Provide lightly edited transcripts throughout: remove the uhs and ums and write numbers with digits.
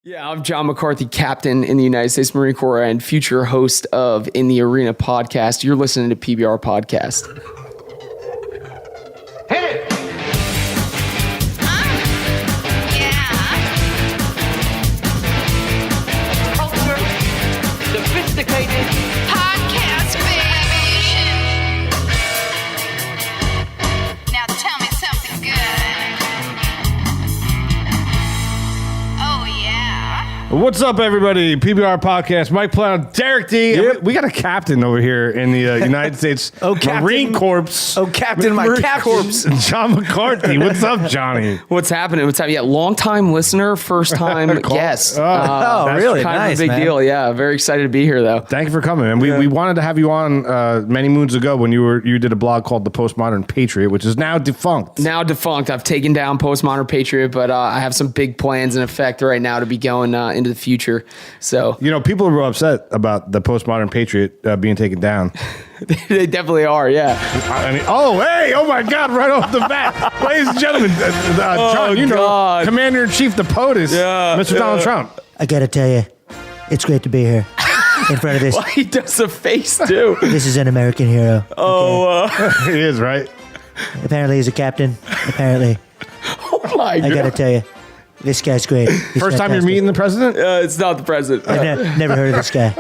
Yeah, I'm John McCarthy, captain in the United States Marine Corps and future host of In the Arena podcast. You're listening to PBR Podcast. Hit it! Culture, sophisticated Podcast, baby. Now tell me something good. Oh, yeah. What's up, everybody? PBR Podcast. Mike Plow, Derek D. Yep. We got a captain over here in the United States Marine Corps. Captain, my Marine captain. Corps. John McCarthy. What's up, Johnny? What's happening? Yeah, long-time listener, first-time guest. Oh, really? Kind Nice, of a big man. deal. Yeah, very excited to be here, though. Thank you for coming, man. We wanted to have you on many moons ago when you did a blog called The Postmodern Patriot, which is now defunct. Now defunct. I've taken down Postmodern Patriot, but I have some big plans in effect right now to be going into the future. So You know, people were upset about the Postmodern Patriot being taken down. they definitely are. Yeah. I mean, oh my God, right off the bat. Ladies and gentlemen, John, you God. know, Commander-in-Chief, the POTUS, Mr. Donald Trump. I gotta tell you, it's great to be here in front of this. Well, he does a face too. This is an American hero. He is, right? Apparently, he's a captain. Apparently, Oh my I gotta God. tell you, this guy's great. He's First time you're fantastic. meeting the president? It's not the president. I've never heard of this guy.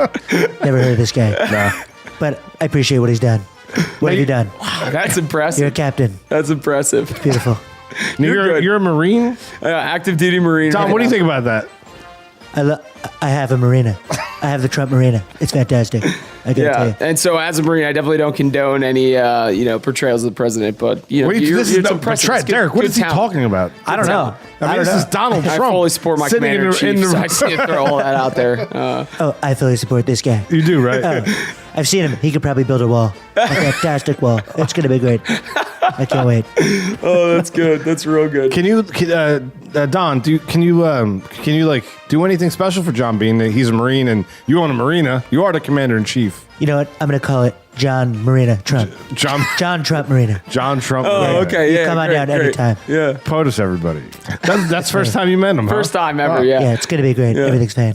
Never heard of this guy. No. But I appreciate what he's done. What have you done? That's You're a impressive. captain. That's impressive. Beautiful. good. You're a Marine? Active duty Marine. Tom, right what do you now. think about that? I have a marina. I have the Trump Marina. It's fantastic. I gotta tell Yeah, you. and so as a Marine, I definitely don't condone any, portrayals of the president. But What do you- this is it's no, impressive. Trent, It's good- Derek, what good is he talent. talking about? I don't know. I mean, this is Donald I Trump. fully support my sitting commander in in chief. the So I just need to throw all that out there. Oh, I fully support this guy. You do, right? I've seen him. He could probably build a wall. A fantastic wall. It's gonna be great. I can't wait. Oh, that's good. That's real good. Can you, Don? Can you like do anything special for John, being that he's a Marine and you own a marina? You are the commander in chief. You know what? I'm gonna call it John Marina Trump. John Trump Marina. John Trump. Oh, Marina. okay. Yeah, come on great, down great. anytime. Yeah. POTUS, everybody. That's first time you met him. First huh? time ever. Wow. Yeah. Yeah, it's gonna be great. Yeah. Everything's fine.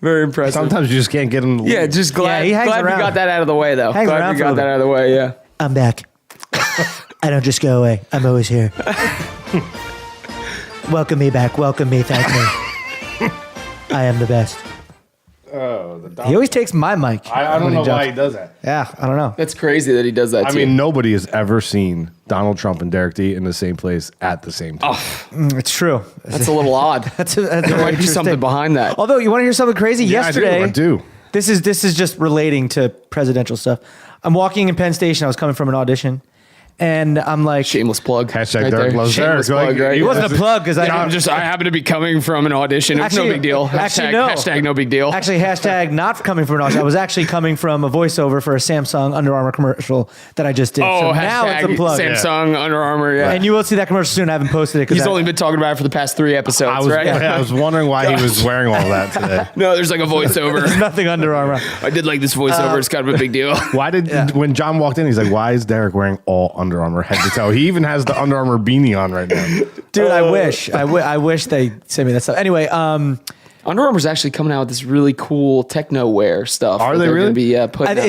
Very impressive. Sometimes you just can't get him. To Yeah, leave. just glad, Yeah, he hangs glad we around. got that out of the way, though. Hangs Glad around we for a got that little out of the way. Yeah. I'm back. I don't just go away. I'm always here. Welcome me back. Welcome me. Thank me. I am the best. He always takes my mic. I don't when he know why he jumps. does that. Yeah, I don't know. That's crazy that he does that. I too. mean, nobody has ever seen Donald Trump and Derek D in the same place at the same time. It's true. that's a little odd. That's There might be interesting. something behind that. Although, you want to hear something crazy? Yeah, Yesterday, I do. This is just relating to presidential stuff. I'm walking in Penn Station. I was coming from an audition, and I'm like, Shameless plug. Hashtag right Derek there. loves Shameless Derek. plug, Like, right? it it wasn't a plug because I happen to be coming from an audition. It's no Actually- big deal. actually, no. Hashtag no big deal. Actually, hashtag not coming from an audition. I was actually coming from a voiceover for a Samsung Under Armour commercial that I just did. oh, so now it's hashtag a plug. Samsung Under Armour. Yeah. And you will see that commercial soon. I haven't posted it because He's only been talking about it for the past 3 episodes, right? I was wondering why he was wearing all that today. No, there's like a voiceover. nothing Under Armour. I did like this voiceover. It's kind of a big deal. Why did when John walked in, he's like, "Why is Derek wearing all Under Armour head to toe?" He even has the Under Armour beanie on right now. Dude, I wish they sent me that stuff. Anyway, Under Armour's actually coming out with this really cool techno wear stuff. Are that they they're really? Gonna be putting out.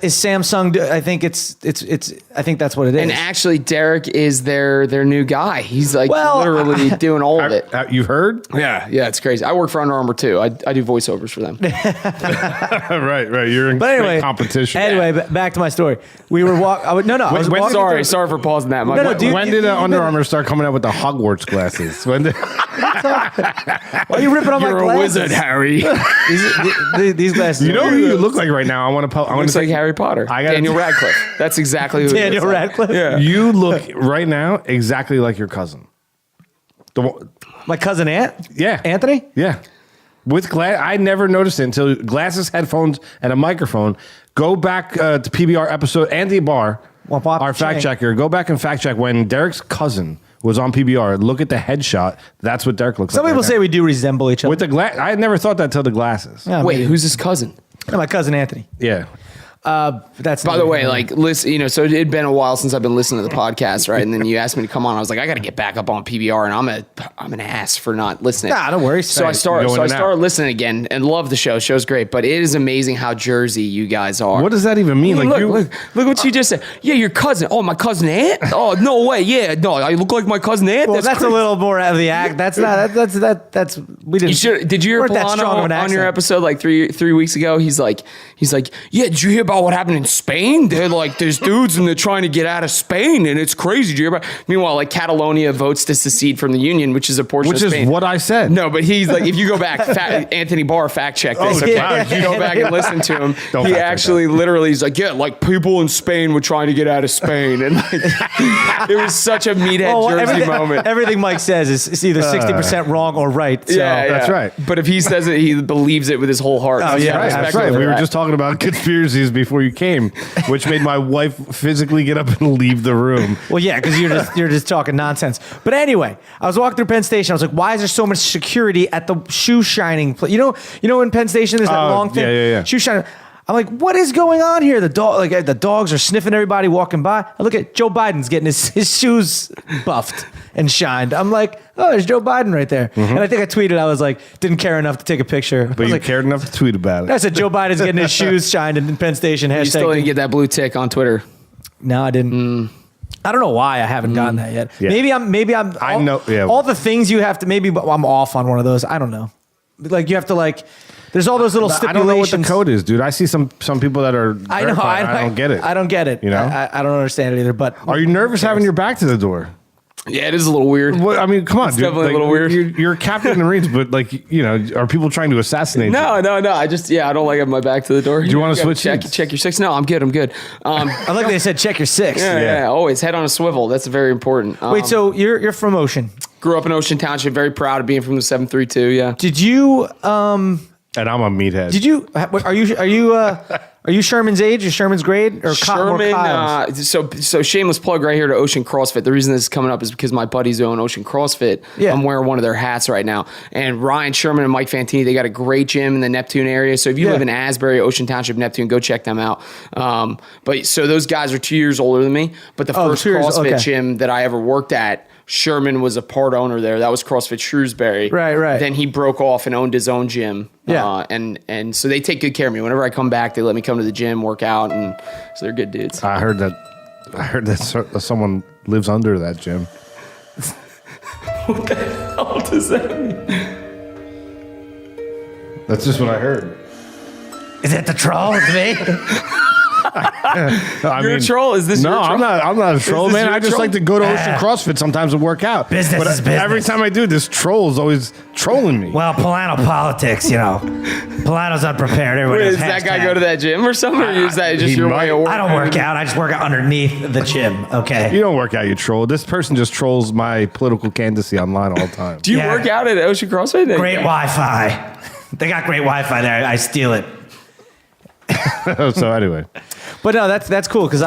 is Samsung? I think I think that's what it is. And actually, Derek is their new guy. He's like Well, literally doing all of it. You've heard? Yeah, it's crazy. I work for Under Armour too. I do voiceovers for them. right. You're in but anyway, competition. Anyway, back to my story. We were walking. I was when- walking. Sorry for pausing that. No, dude, when did Under Armour start coming out with the Hogwarts glasses? When did, Why are you ripping on my You're a glasses? wizard, Harry. These glasses. you know who you look like right now? I want to. Looks like Harry Potter. I gotta- Daniel Radcliffe. That's exactly who. he Daniel looks like. Radcliffe. Yeah. You look right now exactly like your cousin. My cousin Yeah. Anthony. Yeah. With glass, I never noticed it until glasses, headphones, and a microphone. Go back to PBR episode, Andy Barr, Womp womp, our fact chang. checker. Go back and fact check when Derek's cousin was on PBR. Look at the headshot. That's what Derek looks Some like. people right say now. we do resemble each other. With the glass, I had never thought that till the glasses. Yeah, Wait, maybe. who's his cousin? No, my cousin Anthony. Yeah. That's By the way, like, listen, so it had been a while since I've been listening to the podcast, right? And then you asked me to come on. I was like, I got to get back up on PBR, and I'm an ass for not listening. Nah, don't worry. So I started listening again and love the show. Show's great, but it is amazing how Jersey you guys are. What does that even mean? Look what she just said. Yeah, your cousin. Oh, my cousin Aunt. Oh, no way. Yeah, no, I look like my cousin Aunt. Well, that's a little more of the act. That's not. That's we didn't. Did you hear weren't that strong of an Polano on your accent. episode like three weeks ago? He's like, yeah, did you hear about what happened in Spain? They're like, there's dudes and they're trying to get out of Spain, and it's crazy. Did you hear about? Meanwhile, like Catalonia votes to secede from the Union, which is a portion of Spain. Which is what I said. No, but he's like, if you go back, Anthony Barr fact checked this. If you go back and listen to him, he actually literally is like, yeah, like people in Spain were trying to get out of Spain, and like, it was such a meathead Jersey moment. Everything Mike says is either 60% wrong or right. So. Yeah, that's right. But if he says it, he believes it with his whole heart. Oh, yeah, Right, that's right. We were just talking about conspiracies before you came, which made my wife physically get up and leave the room. Well, yeah, because you're just talking nonsense. But anyway, I was walking through Penn Station. I was like, why is there so much security at the shoe shining place? You know, in Penn Station, there's that long thing. Yeah. Shoe shining. I'm like, what is going on here? The dogs are sniffing everybody walking by. I look at Joe Biden's getting his shoes buffed and shined. I'm like, oh, there's Joe Biden right there. And I think I tweeted, I was like, didn't care enough to take a picture. But you cared enough to tweet about it. I said, Joe Biden's getting his shoes shined in Penn Station. You still didn't get that blue tick on Twitter. No, I didn't. I don't know why I haven't gotten that yet. Yeah. Maybe I'm. I know. Yeah. All the things you have to. Maybe I'm off on one of those. I don't know. Like you have to like. There's all those little stipulations. I don't know what the code is, dude. I see some people that are. I know. I don't get it. I don't get it. You know. I don't understand it either. But are you nervous having your back to the door? Yeah, it is a little weird. Well, I mean, come on, It's dude. definitely a little weird. You're a captain in the Marines, but are people trying to assassinate you? No. I don't like having my back to the door. Do you want to switch check seats? your six? No, I'm good. I like they said check your six. Yeah, always head on a swivel. That's very important. Wait, so you're from Ocean? Grew up in Ocean Township. Very proud of being from the 732. Yeah. Did you? And I'm a meathead. Did you? Are you Sherman's age or Sherman's grade or Kyle's? So shameless plug right here to Ocean CrossFit. The reason this is coming up is because my buddies own Ocean CrossFit. Yeah. I'm wearing one of their hats right now. And Ryan Sherman and Mike Fantini, they got a great gym in the Neptune area. So if you live in Asbury, Ocean Township, Neptune, go check them out. But so those guys are 2 years older than me. But the first CrossFit gym that I ever worked at, Sherman was a part owner there. That was CrossFit Shrewsbury. Right. Then he broke off and owned his own gym. Yeah. And so they take good care of me. Whenever I come back, they let me come to the gym, work out, and so they're good dudes. I heard that someone lives under that gym. What the hell does that mean? That's just what I heard. Is that the troll? It's me? You're a troll? Is this your troll? I'm not a troll, this man. your I just troll? like to go to Ocean CrossFit sometimes and work out. Business is business. Every time I do, this troll is always trolling me. Well, Polano politics, Polano's unprepared. Everybody Wait, knows does that guy hashtag. go to that gym or something? Or is that just He your might. way of working? I don't work out. I just work out underneath the gym, okay? You don't work out, you troll. This person just trolls my political candidacy online all the time. Do you Yeah. work out at Ocean CrossFit? Great Wi-Fi. They got great Wi-Fi there. I steal it. So anyway. But no, that's cool because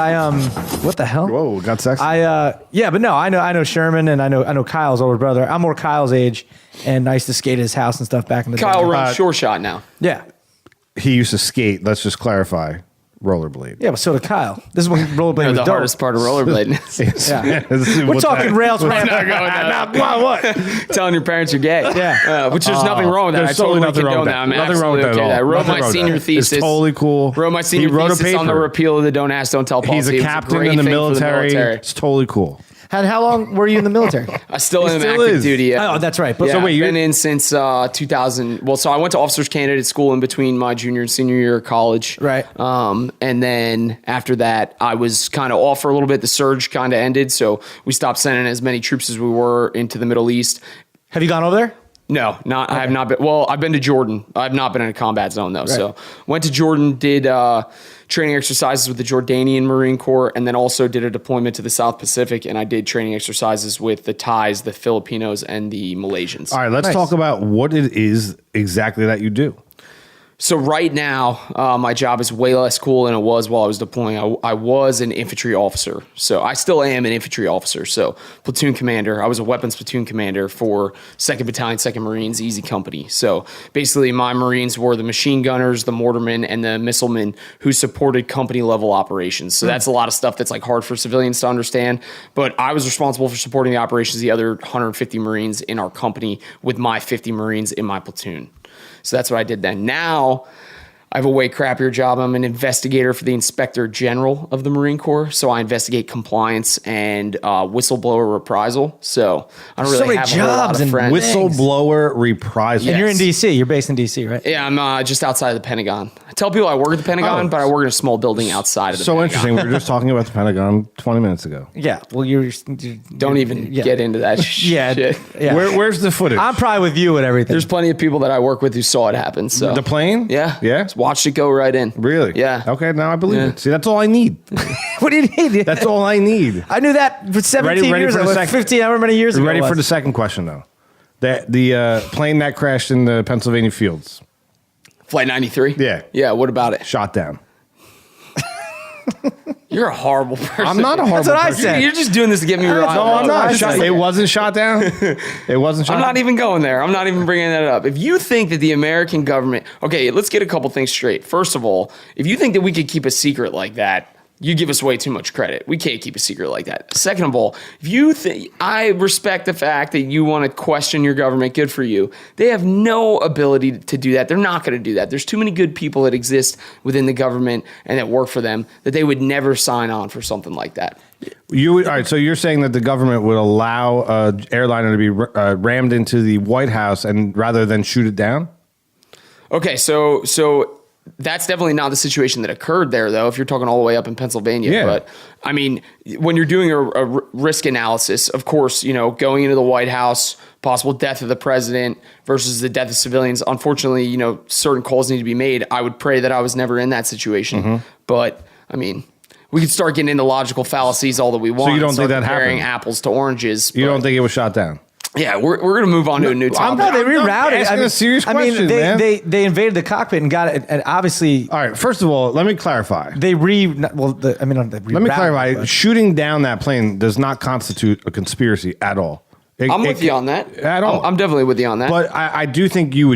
what the hell? Whoa, got sexy. But no, I know Sherman and I know Kyle's older brother. I'm more Kyle's age, and I used to skate at his house and stuff back in the Kyle day. runs Sure Shot now. Yeah. He used to skate, let's just clarify, rollerblade. Yeah, but so did Kyle. This is when rollerblading was The dope. hardest part of rollerblading. Yeah. We're talking rails, man. What? Telling your parents you're gay. Yeah. Which there's nothing wrong with that. I There's totally nothing wrong condone with that. that. I'm Nothing wrong with absolutely that okay at with that. all. Wrote Nothing my wrong with senior that. thesis. It's totally cool. Wrote my senior He wrote a thesis on the paper. repeal of the Don't Ask, Don't Tell policy. He's a It was captain great in the thing for military. It's totally cool. And how long were you in the military? I still am still active is. duty. Yeah. Oh, that's right. But Yeah, so I've wait, been in since 2000. Well, so I went to officers candidate school in between my junior and senior year of college. Right. And then after that, I was kind of off for a little bit. The surge kind of ended, so we stopped sending as many troops as we were into the Middle East. have you gone over there? No, not. I have not been. Well, I've been to Jordan. I've not been in a combat zone though. So went to Jordan, did training exercises with the Jordanian Marine Corps, and then also did a deployment to the South Pacific. And I did training exercises with the Thais, the Filipinos, and the Malaysians. All right, let's talk about what it is exactly that you do. So right now, my job is way less cool than it was while I was deploying. I was an infantry officer. So I still am an infantry officer. So platoon commander. I was a weapons platoon commander for 2nd Battalion, 2nd Marines, Easy Company. So basically my Marines were the machine gunners, the mortarmen, and the missilemen who supported company level operations. So that's a lot of stuff that's like hard for civilians to understand. But I was responsible for supporting the operations of the other 150 Marines in our company with my 50 Marines in my platoon. So that's what I did then. Now, I have a way crappier job. I'm an investigator for the Inspector General of the Marine Corps. So I investigate compliance and whistleblower reprisal. So I don't So really many have a whole lot jobs of and friends. Whistleblower reprisal. And you're in D.C. You're based in D.C., right? Yeah, I'm just outside of the Pentagon. I tell people I work at the Pentagon, but I work in a small building outside of the So Pentagon. interesting. We were just talking about the Pentagon 20 minutes ago. Yeah. Well, you're Don't even get into that Yeah. shit. Yeah. Where's the footage? I'm probably with you with everything. There's plenty of people that I work with who saw it happen. So the plane? Yeah. Yeah? Just watched it go right in. Really? Yeah. Okay, now I believe Yeah. it. See, that's all I need. What do you need? That's all I need. I knew that for 17 Ready years for the ago. second- 15, however many years ago. Ready it for was. the second question, though. The plane that crashed in the Pennsylvania fields, Flight 93? Yeah. Yeah, what about it? shot down. You're a horrible person. I'm not a horrible That's what I person. said. You're just doing this to get me riled No, up. I'm not. Shot- It wasn't shot down. It wasn't shot I'm down. not even going there. I'm not even bringing that up. If you think that the American government, okay, let's get a couple things straight. First of all, if you think that we could keep a secret like that, you give us way too much credit. We can't keep a secret like that. Second of all, if you think, I respect the fact that you want to question your government, good for you. They have no ability to do that. They're not going to do that. There's too many good people that exist within the government and that work for them that they would never sign on for something like that. All right, so you're saying that the government would allow an airliner to be rammed into the White House and rather than shoot it down? Okay, so that's definitely not the situation that occurred there, though, if you're talking all the way up in Pennsylvania. Yeah. But, I mean, when you're doing a risk analysis, of course, going into the White House, possible death of the president versus the death of civilians, unfortunately, certain calls need to be made. I would pray that I was never in that situation. Mm-hmm. But, I mean, we could start getting into logical fallacies all that we want. So you don't and think start that comparing happened? apples to oranges. You but- don't think it was shot down? Yeah, we're going to move on to a new topic. No, they rerouted. asking a serious question, man. They invaded the cockpit and got it, and obviously All right, first of all, let me clarify. they Let me clarify. Shooting down that plane does not constitute a conspiracy at all. I'm with you on that. At all. I'm definitely with you on that. But I do think you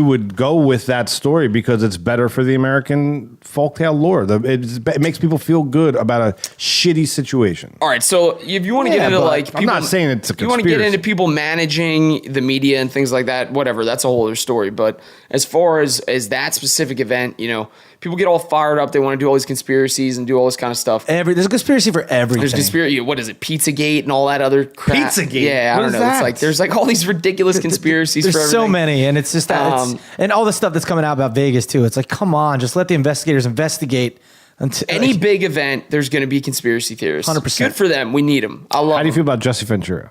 would go with that story because it's better for the American folktale lore. It makes people feel good about a shitty situation. All right, so if you want to Yeah, get into but like I'm not saying it's a you want to get conspiracy. into people managing the media and things like that, whatever, that's a whole other story. But as far as that specific event, people get all fired up. They want to do all these conspiracies and do all this kind of stuff. there's a conspiracy for everything. There's conspiracy. What is it? Pizzagate and all that other crap. Pizzagate? Yeah, I What don't is know. that? It's like there's like all these ridiculous conspiracies There's for everything. so many, and it's just that, and all the stuff that's coming out about Vegas too. It's like, come on, just let the investigators investigate. Until Any big event, there's going to be conspiracy theorists. 100%. Good for them. We need them. I love How do you feel them. about Jesse Ventura?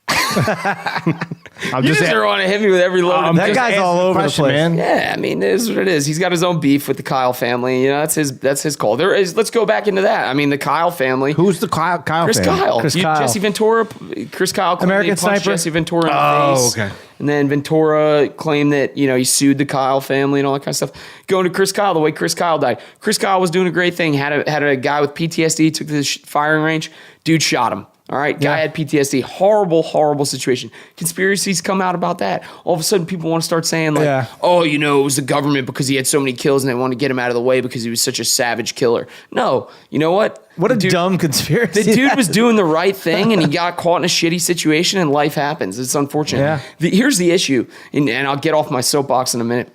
I'm You just a- are on to hit me with every load. that of guy's asking all a over the question, place. man. Yeah, I mean, it is what it is. He's got his own beef with the Kyle family. That's his call. Let's go back into that. I mean, the Kyle family. Who's the Kyle Chris fan? Kyle. Chris Kyle. Jesse Ventura. Chris Kyle claimed American he punched Sniper. Jesse Ventura in the Oh, face. okay. And then Ventura claimed that, he sued the Kyle family and all that kind of stuff. Going to Chris Kyle, the way Chris Kyle died. Chris Kyle was doing a great thing. Had a guy with PTSD, took to the firing range. Dude shot him. All right, guy had PTSD. Horrible, horrible situation. Conspiracies come out about that. All of a sudden, people want to start saying like, Yeah. "Oh, it was the government because he had so many kills, and they wanted to get him out of the way because he was such a savage killer." No, you know what? What a The dude- dumb conspiracy. The dude that was is. doing the right thing, and he got caught in a shitty situation, and life happens. It's unfortunate. Yeah. Here's the issue, and I'll get off my soapbox in a minute.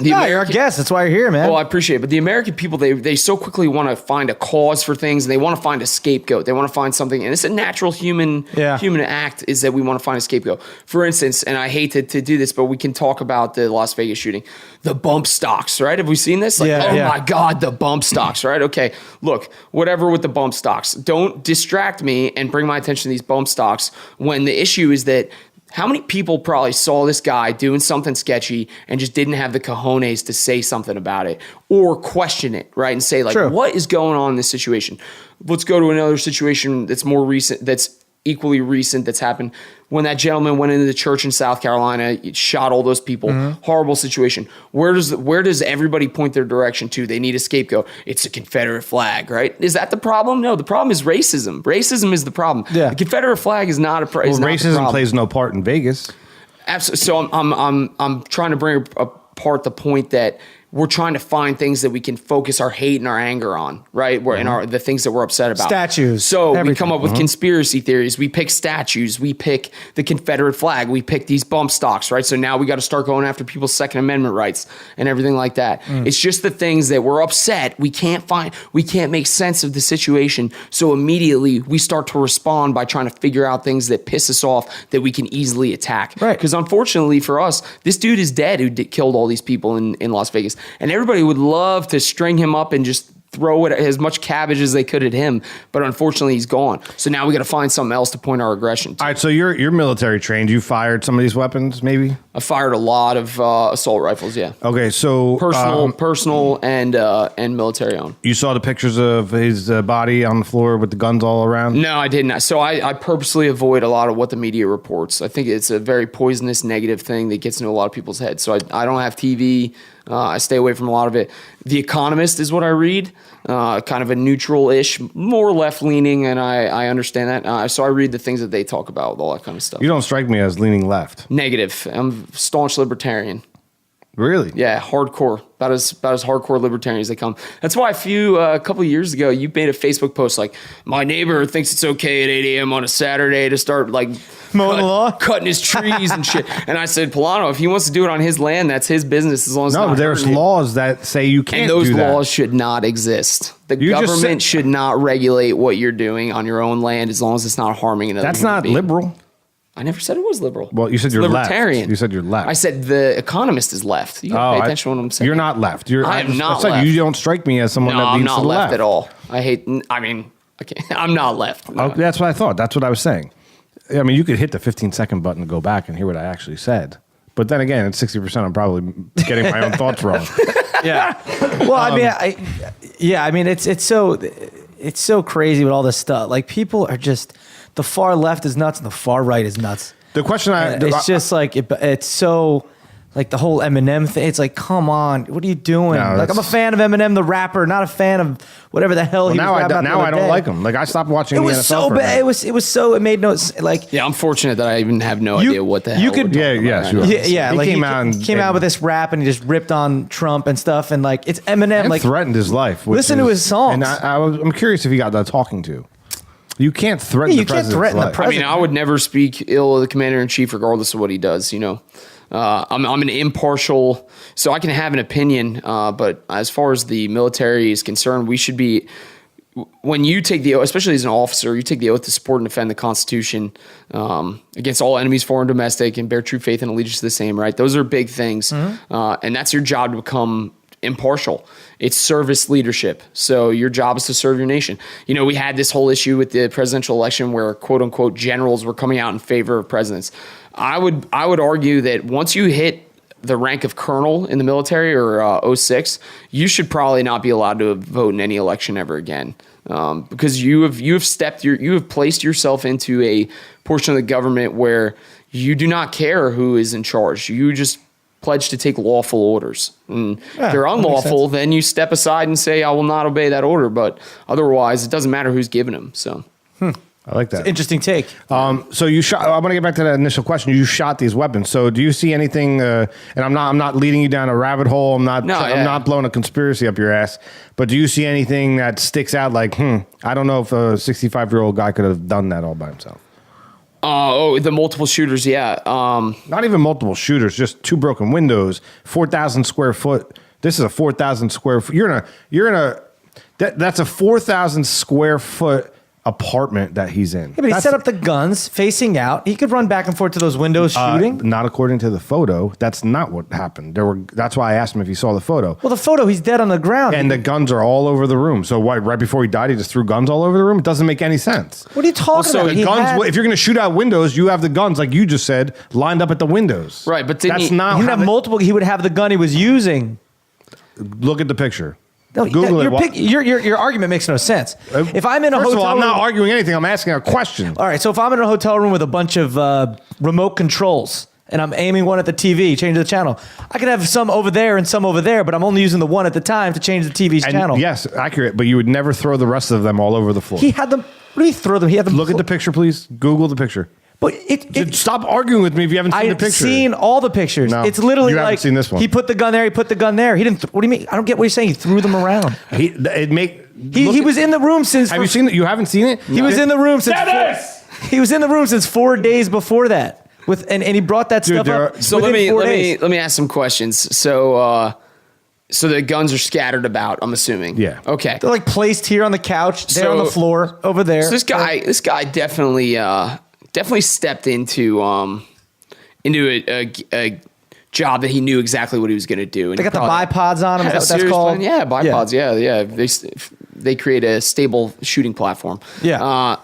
The No, you're our guest. That's why you're here, man. Well, I appreciate it. But the American people, they so quickly want to find a cause for things, and they want to find a scapegoat. They want to find something, and it's a natural human act is that we want to find a scapegoat. For instance, and I hate to do this, but we can talk about the Las Vegas shooting. The bump stocks, right? Have we seen this? Like, my God, the bump stocks, right? Okay, look, whatever with the bump stocks. Don't distract me and bring my attention to these bump stocks when the issue is that how many people probably saw this guy doing something sketchy and just didn't have the cojones to say something about it or question it, right? And say, like, True. what is going on in this situation? Let's go to another situation that's more recent, that's equally recent that's happened. When that gentleman went into the church in South Carolina, shot all those people. Horrible situation. Where does everybody point their direction to? They need a scapegoat. It's a Confederate flag, right? Is that the problem? No, the problem is racism. Racism is the problem. Yeah. The Confederate flag is not a Well, racism plays no part in Vegas. Absolutely. So I'm trying to bring apart the point that we're trying to find things that we can focus our hate and our anger on, right? And the things that we're upset about. Statues, So we everything. come up with conspiracy theories. We pick statues. We pick the Confederate flag. We pick these bump stocks, right? So now we got to start going after people's Second Amendment rights and everything like that. It's just the things that we're upset. We can't make sense of the situation. So immediately we start to respond by trying to figure out things that piss us off that we can easily attack. Right. Because unfortunately for us, this dude is dead who killed all these people in Las Vegas. And everybody would love to string him up and just throw it as much cabbage as they could at him, but unfortunately he's gone. So now we got to find something else to point our aggression to. All right, so you're military trained. You fired some of these weapons, maybe? I fired a lot of assault rifles, yeah. Okay, so Personal and military owned. you saw the pictures of his body on the floor with the guns all around? No, I didn't. So I purposely avoid a lot of what the media reports. I think it's a very poisonous, negative thing that gets into a lot of people's heads. So I don't have TV. I stay away from a lot of it. The Economist is what I read, kind of a neutral-ish, more left-leaning, and I understand that. So I read the things that they talk about with all that kind of stuff. You don't strike me as leaning left. Negative. I'm staunch libertarian. Really? Yeah, hardcore. About as hardcore libertarian as they come. That's why a couple of years ago, you made a Facebook post like, my neighbor thinks it's okay at 8 a.m. on a Saturday to start like Mowing the lawn? cutting his trees and shit. And I said, Polano, if he wants to do it on his land, that's his business as long as it's No, not but there's hurting you. laws that say you can't And those do that. laws should not exist. The You just government said- should not regulate what you're doing on your own land as long as it's not harming another That's human not being. liberal. I never said it was liberal. Well, you said It's you're left. libertarian. You said you're left. I said the Economist is left. You gotta pay attention to what I'm saying. You're not left. I am not I said left. you don't strike me as someone No, that I'm leans not to the left at all. Okay, I'm not left. No. Oh, that's what I thought. That's what I was saying. I mean, you could hit the 15-second button to go back and hear what I actually said. But then again, at 60%, I'm probably getting my own thoughts wrong. Yeah. Well, I mean, it's so crazy with all this stuff. Like people are just the far left is nuts and the far right is nuts. The question It's just like it's so like the whole Eminem thing. It's like, come on, what are you doing? No, like I'm a fan of Eminem, the rapper, not a fan of whatever the hell he was now rapping about the other I don't day. like him. Like I stopped watching It the was NFL so for a bad. minute. It made no like. Yeah, I'm fortunate that I even have no You- idea what the hell. you could- we're Yeah, talking yeah, about sure. right now. Yeah, He like came he out and- came out with this rap and he just ripped on Trump and stuff and like it's Eminem. And Like threatened his life. which Listen to his songs. And I'm curious if he got that talking to. You can't threaten Yeah, you the can't president's threaten the life. president. I mean, I would never speak ill of the commander in chief, regardless of what he does. You know, I'm an impartial, so I can have an opinion. But as far as the military is concerned, we should be. When you take the oath, especially as an officer, you take the oath to support and defend the Constitution against all enemies, foreign and domestic, and bear true faith and allegiance to the same. Right? Those are big things, and that's your job to become impartial. It's service leadership. So your job is to serve your nation. You know, we had this whole issue with the presidential election where quote unquote generals were coming out in favor of presidents. I would argue that once you hit the rank of colonel in the military or 06, you should probably not be allowed to vote in any election ever again. Because you have placed yourself into a portion of the government where you do not care who is in charge. You just pledge to take lawful orders. And if they're that makes unlawful, then you step aside and say, I will not obey that order. But otherwise, it doesn't matter who's giving them. So I like that. interesting take. So you shot. I want to get back to that initial question. You shot these weapons. So do you see anything? And I'm not leading you down a rabbit hole. I'm not. No, I'm yeah. not blowing a conspiracy up your ass. But do you see anything that sticks out? Like, I don't know if a 65-year-old guy could have done that all by himself. the multiple shooters, yeah. Not even multiple shooters. Just two broken windows. 4,000 square foot. This is a 4,000 square foot. You're in a. That's a 4,000 square foot apartment that he's in. Yeah, but he set up the guns facing out. He could run back and forth to those windows shooting. Not according to the photo. That's not what happened. That's why I asked him if he saw the photo. Well, the photo, he's dead on the ground. And the guns are all over the room. So why, right before he died, he just threw guns all over the room? It doesn't make any sense. What are you talking so about? the He Guns. had- If you're going to shoot out windows, you have the guns, like you just said, lined up at the windows. Right, but didn't that's he- not. he would how have they- multiple. He would have the gun he was using. Look at the picture. No, Google your, it. your argument makes no sense. If I'm in a First hotel of all, I'm not room, arguing anything. I'm asking a question. all right, so if I'm in a hotel room with a bunch of remote controls and I'm aiming one at the TV, change the channel, I could have some over there and some over there, but I'm only using the one at the time to change the TV's And channel. yes, accurate. But you would never throw the rest of them all over the floor. He had them. What do you throw them? He had them. Look at the picture, please. Google the picture. But Stop arguing with me if you haven't seen the I've picture. seen all the pictures. No, It's literally you haven't like seen this one. He put the gun there. He put the gun there. He didn't. What do you mean? I don't get what you're saying. He threw them around. He was in the room since. Have you seen it? You haven't seen it? He was in the room since. He was in the room since 4 days before that. And he brought that Dude, stuff up. So within 4 days. let me ask some questions. So the guns are scattered about, I'm assuming. Yeah. Okay. They're like placed here on the couch, there on the So- floor, over there. So this guy definitely stepped into a job that he knew exactly what he was going to do. And They got the probably bipods on them. had Is a that what that's serious called? plan. Yeah, bipods. Yeah. They create a stable shooting platform. Yeah.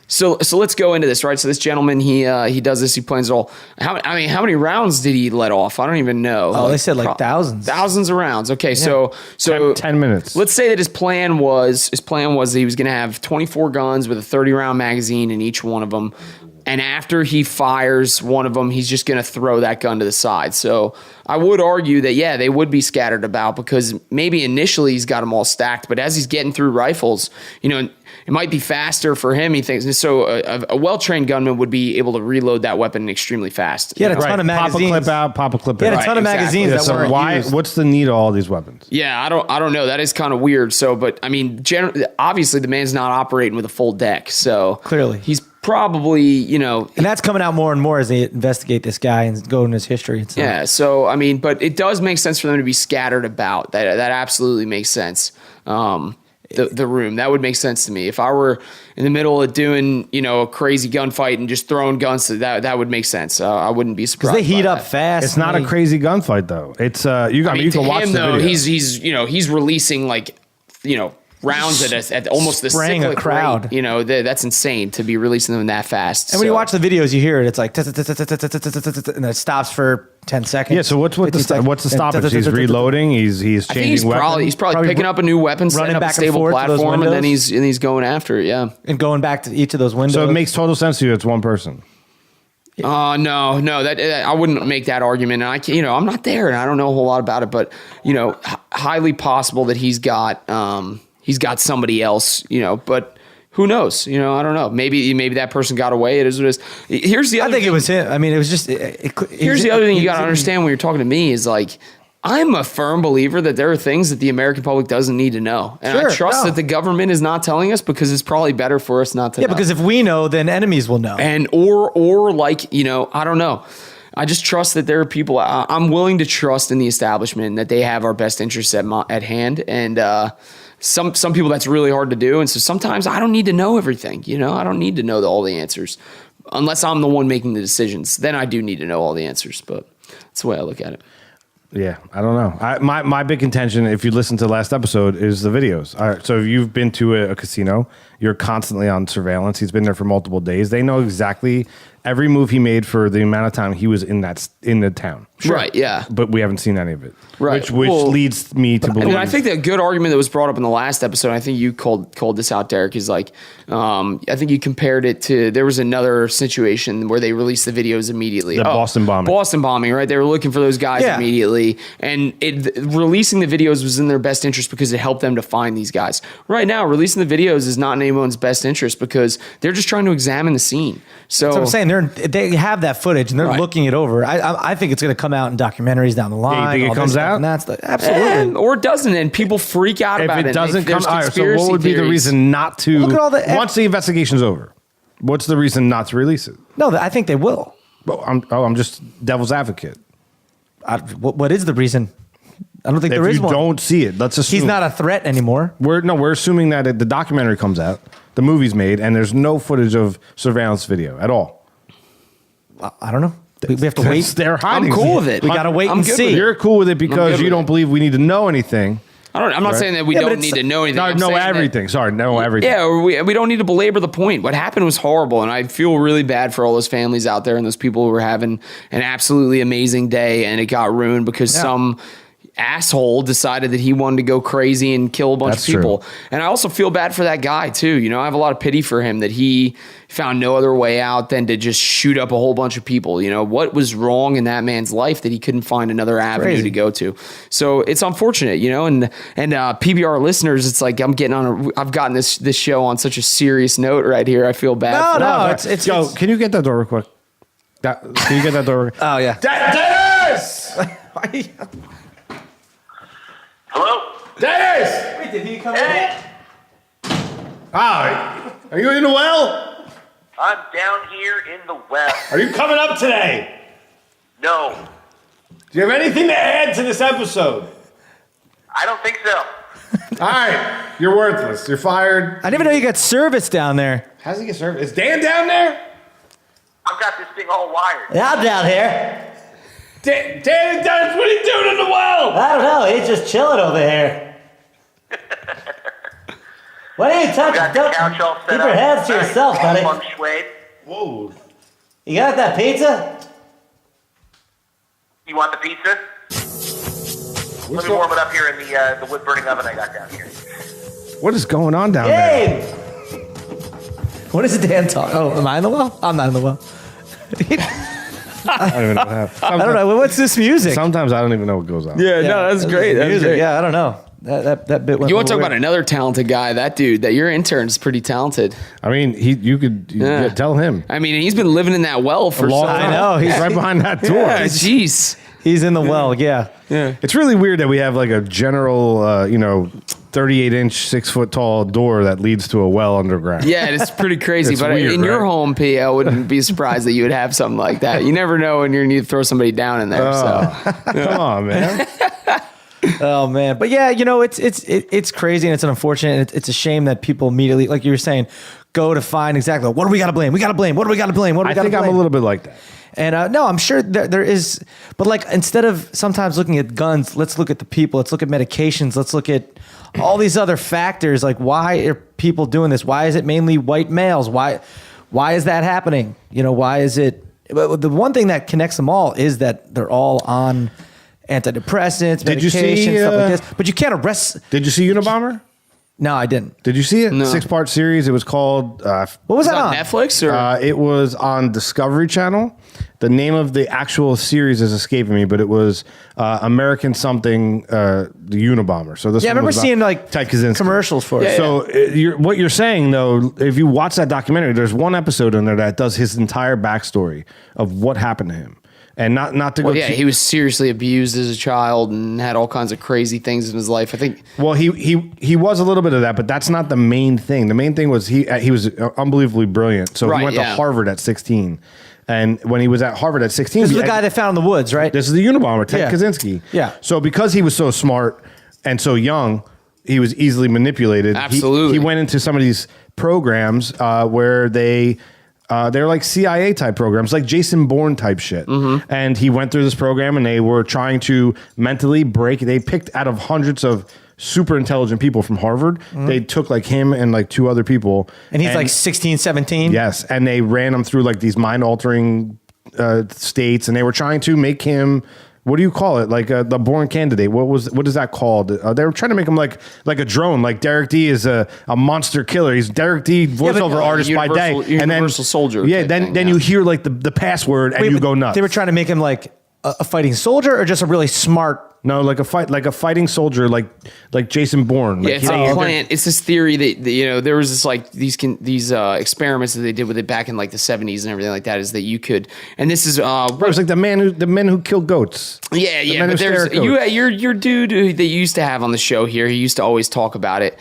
So let's go into this, right? So this gentleman, he does this. He plans all. How many rounds did he let off? I don't even know. Oh, they said like thousands. Thousands of rounds. Okay, so 10 minutes. Let's say that his plan was that he was going to have 24 guns with a 30-round magazine in each one of them. And after he fires one of them, he's just going to throw that gun to the side. So I would argue that, yeah, they would be scattered about because maybe initially he's got them all stacked. But as he's getting through rifles, it might be faster for him, he thinks. So a well-trained gunman would be able to reload that weapon extremely fast. He had a ton of magazines. Pop a clip out, pop a clip He had out. a ton of Right, magazines exactly. that So weren't used. what's the need of all these weapons? Yeah, I don't know. That is kind of weird. So, but I mean, obviously the man's not operating with a full deck. So Clearly. he's probably, And that's coming out more and more as they investigate this guy and go into his history. And stuff. yeah. So I mean, but it does make sense for them to be scattered about. That absolutely makes sense. The room that would make sense to me if I were in the middle of doing a crazy gunfight and just throwing guns. That would make sense. I wouldn't be surprised. Because they heat by up that. fast. It's not a crazy gunfight though. It's you I mean, can to watch him the though, video. he's releasing rounds at almost the Spraying a cyclic crowd. rate. That's insane to be releasing them that fast. And when you watch the videos, you hear it. It's like, and it stops for 10 seconds. Yeah, so what's 15 seconds, the and stoppage? He's reloading. He's I think changing he's weapons. probably picking up a new weapon, setting running up a back and stable forth to those platform, and then windows. he's going after it. Yeah. and going back to each of those windows. So it makes total sense to you. It's one person. No, that I wouldn't make that argument. And I'm not there, and I don't know a whole lot about it, but highly possible that he's got somebody else. But who knows? I don't know. Maybe that person got away. It is what it is. Here's the other. I think thing. it was him. I mean, it was just. Here's the other thing you got to understand when you're talking to me is like, I'm a firm believer that there are things that the American public doesn't need to know. And I Sure, trust no. that the government is not telling us because it's probably better for us not to know. Yeah, because if we know, then enemies will know. And or like, I don't know. I just trust that there are people. I'm willing to trust in the establishment and that they have our best interests at hand. And some people that's really hard to do. And so sometimes I don't need to know everything. I don't need to know all the answers unless I'm the one making the decisions. Then I do need to know all the answers. But that's the way I look at it. Yeah, I don't know. My big contention, if you listen to the last episode, is the videos. All right, so if you've been to a casino, you're constantly on surveillance. He's been there for multiple days. They know exactly every move he made for the amount of time he was in the town. Right, yeah. But we haven't seen any of it. Right. Which Well, leads me to believe. And I think the good argument that was brought up in the last episode, I think you called this out, Derek, is like, I think you compared it to, there was another situation where they released the videos immediately. The Boston bombing. Boston bombing, right? They were looking for those guys Yeah. immediately. And releasing the videos was in their best interest because it helped them to find these guys. Right now, releasing the videos is not in anyone's best interest because they're just trying to examine the scene. So That's what I'm saying. They have that footage and they're Right. looking it over. I think it's going to come out in documentaries down the line. think it all this comes stuff out? and that's absolutely. or it doesn't, and people freak out if about it. it doesn't come, There's all right, so conspiracy what would be the theories. reason not to? Look at all the- once the investigation's over, what's the reason not to release it? No, I think they will. Well, I'm just devil's advocate. What is the reason? I don't think If there is you one. don't see it, let's assume He's not a threat anymore. We're assuming that the documentary comes out, the movie's made, and there's no footage of surveillance video at all. I don't know. We have to wait. They're hiding. I'm cool with it. We got to wait I'm and good see. with it. You're cool with it because good you with don't it. believe we need to know anything. I'm not saying that we Yeah, but don't it's- need to know anything. No, I'm know saying that- everything. Sorry, know everything. Yeah, or we don't need to belabor the point. What happened was horrible, and I feel really bad for all those families out there and those people who were having an absolutely amazing day, and it got ruined because some asshole decided that he wanted to go crazy and kill a bunch That's of people. true. And I also feel bad for that guy too. You know, I have a lot of pity for him that he found no other way out than to just shoot up a whole bunch of people. You know, what was wrong in that man's life that he couldn't find another avenue Crazy. to go to? So it's unfortunate, you know, and PBR listeners, it's like I've gotten this show on such a serious note right here. I feel bad. No, for it's Yo, can you get that door real quick? Can you get that door? Oh yeah. Dennis! Hello? Dennis! Wait, did he come Hey, Hi. Are you in the well? I'm down here in the well. Are you coming up today? No, Do you have anything to add to this episode? I don't think so. All right. You're worthless. You're fired. I didn't even know you got service down there. How's he get served? Is Dan down there? I've got this thing all wired. Yeah, I'm down here. Dan, Dennis, what are you doing in the well? I don't know. He's just chilling over here. What are you touching? Got the couch all set Keep up. your hands to Nice yourself, buddy. feng shui. Whoa. You got that pizza? You want the pizza? Let me warm it up here in the wood burning oven I got down here. What is going on down there? Gabe! What is Dan talking? Oh, am I in the well? I'm not in the well. I don't even know what happened. I don't know. What's this music? Sometimes I don't even know what goes on. Yeah, no, that's great. That's Music. great. Yeah, I don't know. That bit went. You want to talk weird. about another talented guy? That dude, that your intern is pretty talented. I mean, you could tell him. I mean, he's been living in that well for so long. I know. He's right behind that door. Yeah, jeez. He's in the well. Yeah. It's really weird that we have like a general, 38-inch, 6-foot tall door that leads to a well underground. Yeah, it's pretty crazy. It's But weird, in your right? home, P, I wouldn't be surprised that you would have something like that. You never know when you need to throw somebody down in there. Come on, man. Oh man, but yeah, it's crazy and it's unfortunate. It's a shame that people immediately, like you were saying, go to find exactly what do we got to blame? We got to blame. What do we got to blame? What do we I got to think blame? I'm a little bit like that. And no, I'm sure there is, but like instead of sometimes looking at guns, let's look at the people. Let's look at medications. Let's look at all these other factors. Like, why are people doing this? Why is it mainly white males? Why is that happening? Why is it? But the one thing that connects them all is that they're all on antidepressants, Did you medication, see, stuff like this. But you can't arrest. Did you see Unabomber? No, I didn't. Did you see it? No. 6-part series. It was called. What was Is that that on? Netflix or? It was on Discovery Channel. The name of the actual series is escaping me, but it was American something, the Unabomber. So this Yeah, I one remember was about seeing like Ted Kaczynski. commercials for it. Yeah, So what you're saying though, if you watch that documentary, there's one episode in there that does his entire backstory of what happened to him, and not to go. Well, yeah, too- he was seriously abused as a child and had all kinds of crazy things in his life. I think. Well, he was a little bit of that, but that's not the main thing. The main thing was he was unbelievably brilliant. So Right, he went yeah. to Harvard at 16, and when he was at Harvard at 16, This is he- the guy they found in the woods, right? This is the Unabomber, Ted Yeah. Kaczynski. Yeah. So because he was so smart and so young, he was easily manipulated. Absolutely. He went into some of these programs where they're like CIA type programs, like Jason Bourne type shit. Mm-hmm. And he went through this program and they were trying to mentally break. They picked out of hundreds of super intelligent people from Harvard. They took like him and like 2 other people. and he's like 16, 17. Yes, and they ran him through like these mind-altering states, and they were trying to make him. What do you call it? Like the Born Candidate. What is that called? They were trying to make him like a drone. Like Derek D is a monster killer. He's Derek D voiceover artist by day, and then Universal soldier Yeah, type then thing, you yeah. hear like the password and you but go nuts. They were trying to make him like a fighting soldier or just a really smart. no, like a fighting soldier, like Jason Bourne. Yeah, Like, it's he- a plant. It's this theory that there was this like these experiments that they did with it back in like the 70s and everything like that. Is that you could, and this is Bro, it's like the men who kill goats. yeah, men but who there's stare at goats. your dude that you used to have on the show here. He used to always talk about it.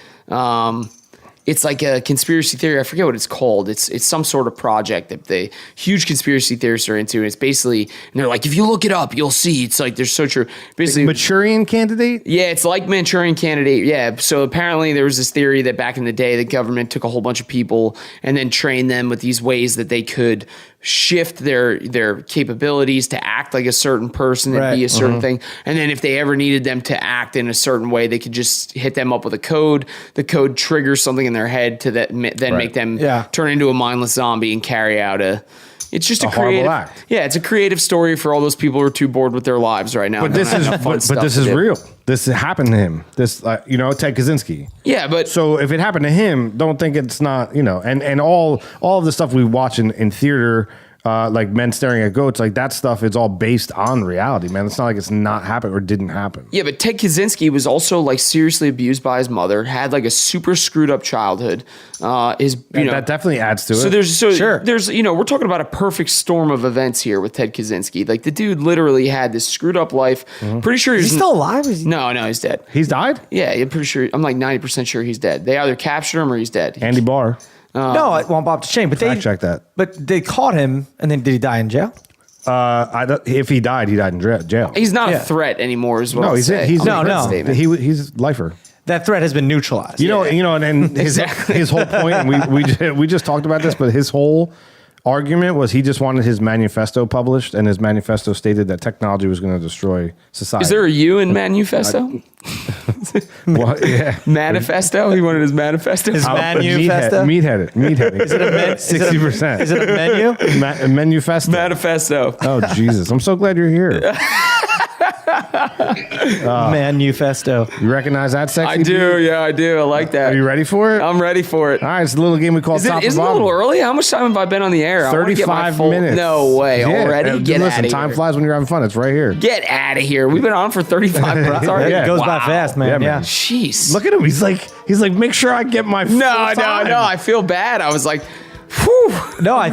It's like a conspiracy theory. I forget what it's called. It's some sort of project that the huge conspiracy theorists are into. And it's basically, and they're like, if you look it up, you'll see. It's like, they're so true. Basically, Manchurian Candidate. yeah, it's like Manchurian Candidate. Yeah. So apparently there was this theory that back in the day, the government took a whole bunch of people and then trained them with these ways that they could shift their capabilities to act like a certain person and Right. be a certain thing. And then if they ever needed them to act in a certain way, they could just hit them up with a code. The code triggers something in their head to then make them Yeah. turn into a mindless zombie and carry out It's just a horrible creative act. Yeah, it's a creative story for all those people who are too bored with their lives right now. But this is real. This happened to him. This Ted Kaczynski. Yeah, but So if it happened to him, don't think it's not, and all of the stuff we watch in theater, like Men Staring at Goats, like that stuff is all based on reality, man. It's not like it's not happened or didn't happen. yeah, but Ted Kaczynski was also like seriously abused by his mother, had like a super screwed up childhood. That definitely adds to it. So there's we're talking about a perfect storm of events here with Ted Kaczynski. Like the dude literally had this screwed up life. Pretty sure Is he still alive? Is he- No, he's dead. He's died? Yeah, I'm pretty sure. I'm like 90% sure he's dead. They either captured him or he's dead. Andy Barr. No, it won't Bob to shame. But Fact check that. But they caught him, and then did he die in jail? If he died in jail. He's not Yeah. a threat anymore, is what No, I'll he's say. he's No, no. he's lifer. That threat has been neutralized. And his whole point, and we just talked about this, but his whole argument was he just wanted his manifesto published, and his manifesto stated that technology was going to destroy society. Is there a U in manifesto? Well, yeah. Manifesto? He wanted his manifesto? His manifesto? Meatheaded. Is it a 60%? Is it a menu? Manifesto. Manifesto. Oh, Jesus. I'm so glad you're here. Manifesto. You recognize that sexy? I do. Yeah, I do. I like that. Are you ready for it? I'm ready for it. All right, it's a little game we call Top Isn't or it a Bottom. little early? How much time have I been on the air? I wanna get my 35 full- minutes. No way. Already? Get Listen, out of time here. flies when you're having fun. It's right here. Get out of here. We've been on for 35 minutes already. Yeah. It goes by Wow. fast, man. Yeah, Yeah. man. Jeez. Look at him. He's like, make sure I get my No. full time. I feel bad. I was like, whew. No, I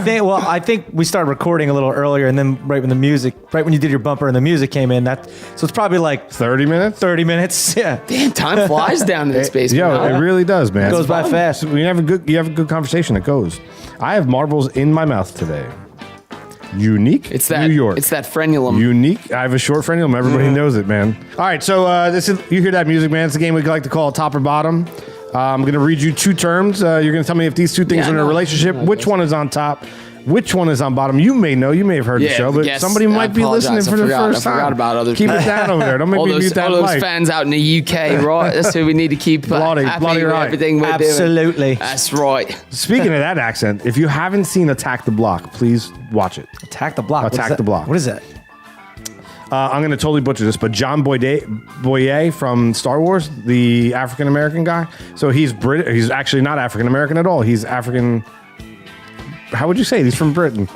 think we started recording a little earlier, and then right when you did your bumper and the music came in, so it's probably like 30 minutes? 30 minutes. Yeah. Damn, time flies down in this basement. Yo, huh? it really does, man. It goes by fast. You have a good conversation. It goes. I have marbles in my mouth today. Unique. It's that New York. It's that frenulum. Unique. I have a short frenulum. Everybody knows it, man. All right, so you hear that music, man? It's a game we like to call Top or Bottom. I'm going to read you two terms. You're going to tell me if these two things Yeah, are in a no. relationship. Which one is on top? Which one is on bottom? You may know. You may have heard the Yeah, show, but yes, somebody I might be listening apologize. for the I first time. forgot about other Keep people. it down over there. Don't make all me those, mute that all those mic. fans out in the UK, right? That's who we need to keep Bloody happy with right. everything we're doing. Absolutely. That's right. Speaking of that accent, if you haven't seen Attack the Block, please watch it. Attack the block. Attack the Block. What is that? I'm going to totally butcher this, but John Boyega from Star Wars, the African American guy. So he's Brit. He's actually not African American at all. He's African. How would you say it? He's from Britain?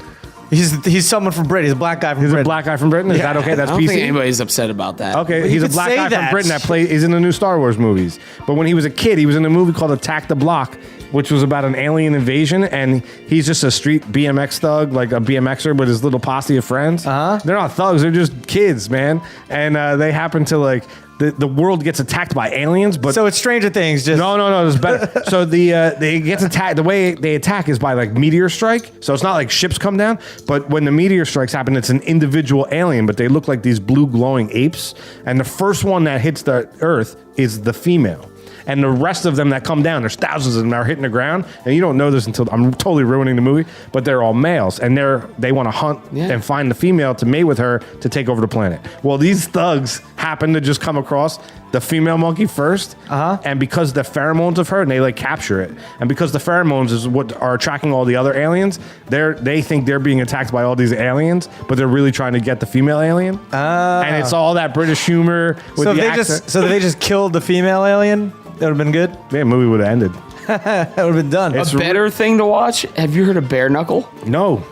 He's someone from Britain. He's a black guy from He's Britain. a black guy from Britain. Is that okay? That's I don't think PC. anybody's upset about that. Okay, Well, he's you a could black say guy from that. Britain that is in the new Star Wars movies. But when he was a kid, he was in a movie called Attack the Block, which was about an alien invasion, and he's just a street BMX thug, like a BMXer with his little posse of friends. They're not thugs; they're just kids, man. And they happen to like the world gets attacked by aliens, but So it's Stranger Things. Just no, it's better. So they get attacked. The way they attack is by like meteor strike. So it's not like ships come down, but when the meteor strikes happen, it's an individual alien, but they look like these blue glowing apes. And the first one that hits the Earth is the female. And the rest of them that come down, there's thousands of them that are hitting the ground, and you don't know this until I'm totally ruining the movie. But they're all males, and they want to hunt and find the female to mate with her to take over the planet. Well, these thugs happen to just come across the female monkey first, and because the pheromones of her, and they like capture it, and because the pheromones is what are attracting all the other aliens, they think they're being attacked by all these aliens, but they're really trying to get the female alien, and it's all that British humor with so the if they just killed the female alien, that would have been good. the movie would have ended. That would have been done. A better thing to watch. Have you heard of Bare Knuckle? No.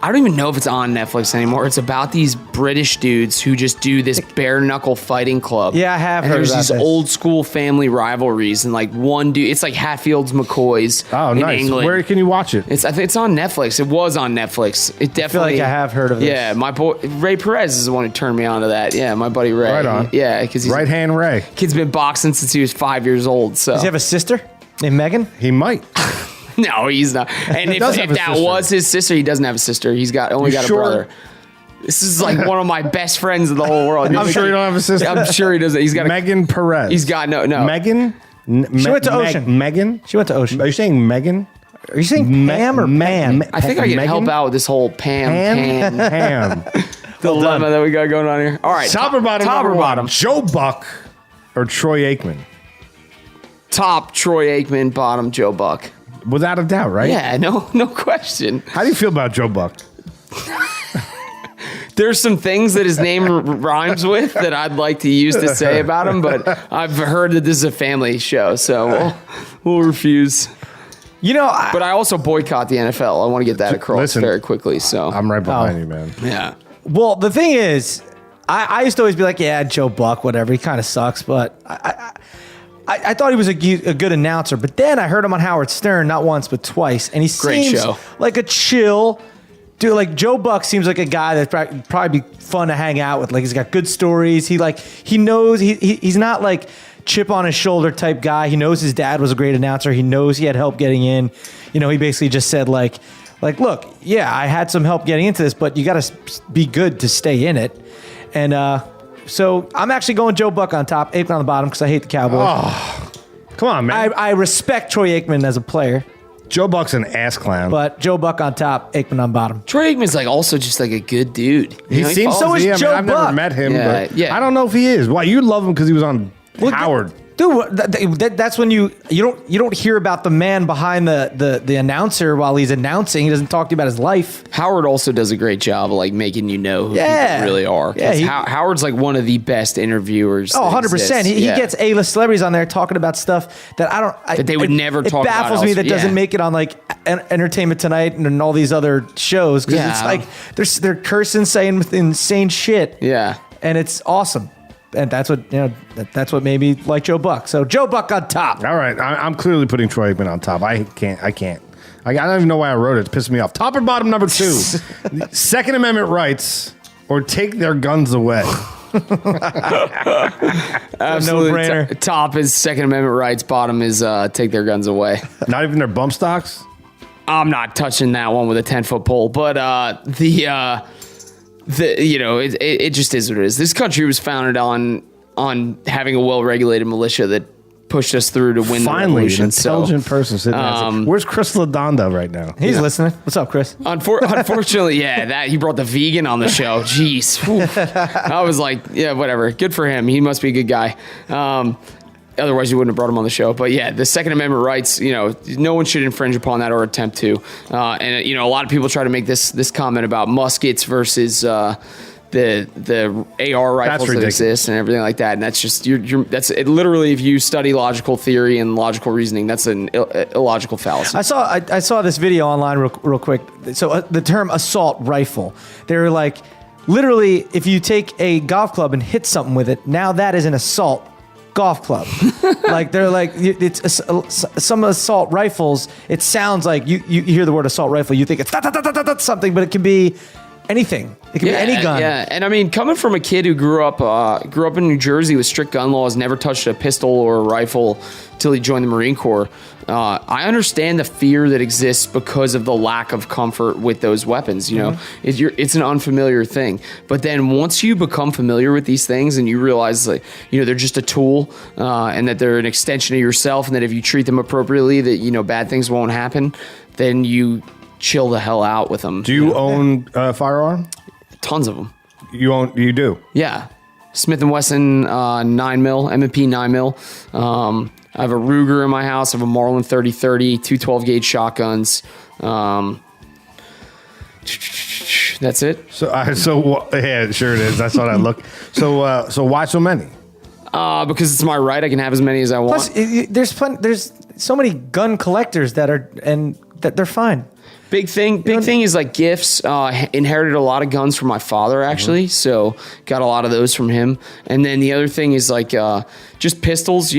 I don't even know if it's on Netflix anymore. It's about these British dudes who just do this bare knuckle fighting club. Yeah, I have and heard there's about these this. old school family rivalries, and like one dude, it's like Hatfields McCoys Oh, in nice. England. Where can you watch it? I think it's on Netflix. It was on Netflix. It definitely. like I have heard of this. Yeah, my boy Ray Perez is the one who turned me on to that. Yeah, my buddy Ray. Right on. Yeah, because Right hand Ray. Kid's been boxing since he was 5 years old. So Does he have a sister named Megan? He might. no, he's not. And if does have a that sister. was his sister, he doesn't have a sister. He's only You got sure? a brother. This is like one of my best friends in the whole world. I'm sure you don't have a sister. I'm sure he doesn't. He's got Megan Perez. He's got no. Megan? She went to Ocean. Megan? She went to Ocean. Are you saying Megan? Are you saying Pam or Pam? I think I can Megan? help out with this whole Pam Ham. dilemma that we got going on here. All right, Top or bottom? Top or number one. bottom? Joe Buck or Troy Aikman? Top Troy Aikman, bottom Joe Buck. Without a doubt, right? Yeah, no question. How do you feel about Joe Buck? There's some things that his name rhymes with that I'd like to use to say about him, but I've heard that this is a family show, so we'll refuse. But I also boycott the NFL. I want to get that across very quickly. So I'm right behind you, man. Yeah. Well, the thing is, I used to always be like, yeah, Joe Buck, whatever. He kind of sucks, but I thought he was a good announcer. But then I heard him on Howard Stern not once but twice, and he Great seems show. like a chill dude. Like Joe Buck seems like a guy that'd probably be fun to hang out with. Like he's got good stories. He knows he's not like chip on his shoulder type guy. He knows his dad was a great announcer. He knows he had help getting in. He basically just said like, look, yeah, I had some help getting into this, but you got to be good to stay in it. And so I'm actually going Joe Buck on top, Aikman on the bottom because I hate the Cowboys. Oh, come on, man. I respect Troy Aikman as a player, Joe Buck's an ass clown. but Joe Buck on top, Aikman on bottom. Troy Aikman's like also just like a good dude. He seems so is Joe I've never Buck. met him, Yeah, but yeah. I don't know if he is. Why you love him because he was on Howard? Dude, that's when you don't hear about the man behind the announcer while he's announcing. He doesn't talk to you about his life. Howard also does a great job of like making you know who Yeah. people really are. 'Cause Yeah, Howard's like one of the best interviewers. Oh, that 100%. exists. He Yeah. gets A-list celebrities on there talking about stuff that That they would never talk about It baffles me that elsewhere. doesn't Yeah. make it on like Entertainment Tonight and all these other shows because Yeah. it's like they're cursing, saying insane shit. Yeah. And it's awesome. And that's what that's what made me like Joe Buck. So Joe Buck on top. All right, I'm clearly putting Troy Aikman on top. I can't. I don't even know why I wrote it. It's pissing me off. Top and bottom number 2. Second Amendment rights or take their guns away. Absolutely. no-brainer. Top is Second Amendment rights. Bottom is take their guns away. Not even their bump stocks. I'm not touching that one with a 10-foot pole. But it just is what it is. This country was founded on having a well-regulated militia that pushed us through to win the Finally, an revolution. intelligent person sitting there. Where's Chris LaDonda right now? He's listening. What's up, Chris? Unfortunately, that he brought the vegan on the show. Jeez, I was like, yeah, whatever. Good for him. He must be a good guy. Otherwise, you wouldn't have brought him on the show. But yeah, the Second Amendment rights, no one should infringe upon that or attempt to. And a lot of people try to make this comment about muskets versus the AR rifles that exist and everything like that. And that's just that's it. Literally, if you study logical theory and logical reasoning, that's an illogical fallacy. I saw this video online real quick. So the term assault rifle, they're like, literally, if you take a golf club and hit something with it, now that is an assault golf club. Like they're like, it's some assault rifles. It sounds like you hear the word assault rifle, you think it's something, but it can be anything. It can be any gun. Yeah, and I mean, coming from a kid who grew up in New Jersey with strict gun laws, never touched a pistol or a rifle till he joined the Marine Corps. I understand the fear that exists because of the lack of comfort with those weapons. It's an unfamiliar thing. But then once you become familiar with these things and you realize that they're just a tool and that they're an extension of yourself, and that if you treat them appropriately, that bad things won't happen, then you chill the hell out with them. Do you own a firearm? Tons of them. You do? Yeah. Smith & Wesson 9mm, M&P 9mm. I have a Ruger in my house. I have a Marlin 30-30, 2 12-gauge shotguns. That's it. So yeah, sure it is. I saw that look. So why so many? Because it's my right. I can have as many as I want. Plus, there's so many gun collectors that they're fine. Big thing is like gifts. Inherited a lot of guns from my father, actually. So got a lot of those from him. And then the other thing is like just pistols,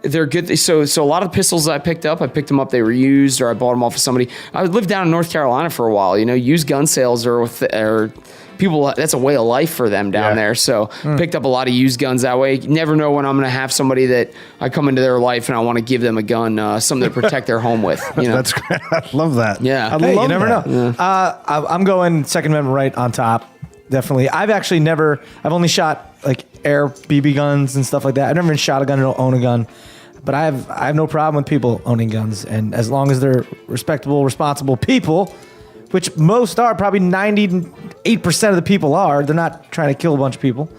they're good. So a lot of pistols that I picked them up, they were used, or I bought them off of somebody. I lived down in North Carolina for a while. Used gun sales are people, that's a way of life for them down there. So picked up a lot of used guns that way. You never know when I'm going to have somebody that I come into their life and I want to give them a gun, something to protect their home with. That's great. I love that. Yeah. I love You never that. know. I'm going Second Amendment right on top. Definitely. I've only shot like air BB guns and stuff like that. I've never been shot a gun or own a gun. But I have no problem with people owning guns. And as long as they're respectable, responsible people, which most are, probably 98% of the people are, they're not trying to kill a bunch of people.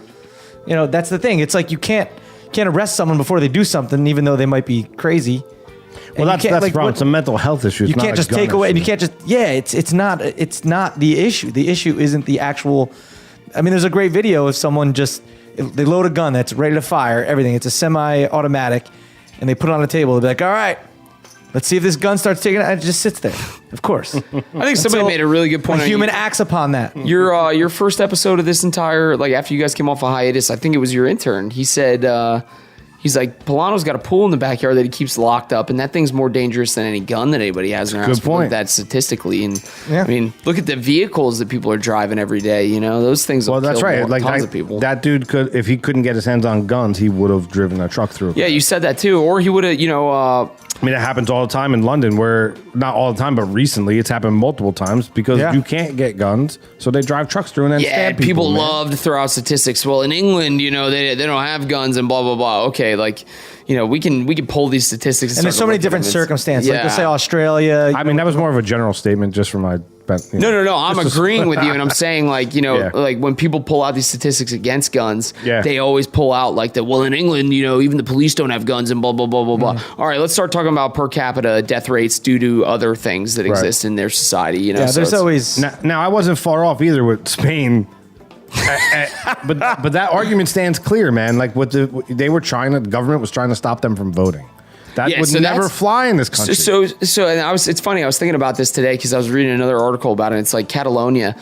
That's the thing. It's like you can't arrest someone before they do something, even though they might be crazy. Well, that's the problem. It's a mental health issue. It's You not can't a just gun take away, and you issue. can't just it's not the issue. The issue isn't the actual. I mean, there's a great video of someone they load a gun that's ready to fire. Everything. It's a semi-automatic, and they put it on the table. They'll be like, all right. Let's see if this gun starts taking it. It just sits there. Of course. I think somebody made a really good point. A human acts upon that. Your first episode of this entire, like after you guys came off a hiatus, I think it was your intern. He said, he's like, Polano's got a pool in the backyard that he keeps locked up, and that thing's more dangerous than any gun that anybody has in their house. Good point. That statistically, and Yeah. I mean, look at the vehicles that people are driving every day. You know, those things. Well, Will that's kill right. Like tons of people. that dude could, if he couldn't get his hands on guns, he would have driven a truck through. Yeah, you said that too, or he would have. You know. I mean, it happens all the time in London, where not all the time, but recently it's happened multiple times because Yeah. you can't get guns, so they drive trucks through and then Yeah, stab people man. love to throw out statistics. Well, in England, you know, they don't have guns and blah blah blah. Okay, like, you know, we can pull these statistics. And there's so many different circumstances. Like, let's say Australia. I mean, that was more of a general statement just for my. No. I'm agreeing with you, and I'm saying, like, you know, Yeah. like when people pull out these statistics against guns, Yeah. they always pull out like that. Well, in England, you know, even the police don't have guns and blah blah blah blah blah. All right, let's start talking about per capita death rates due to other things that exist in their society. You know, Yeah, so there's it's- always. Now, I wasn't far off either with Spain. But that argument stands clear, man. Like the government was trying to stop them from voting. That Yeah, would so never that's- fly in this country. So, and it's funny. I was thinking about this today because I was reading another article about it. It's like Catalonia.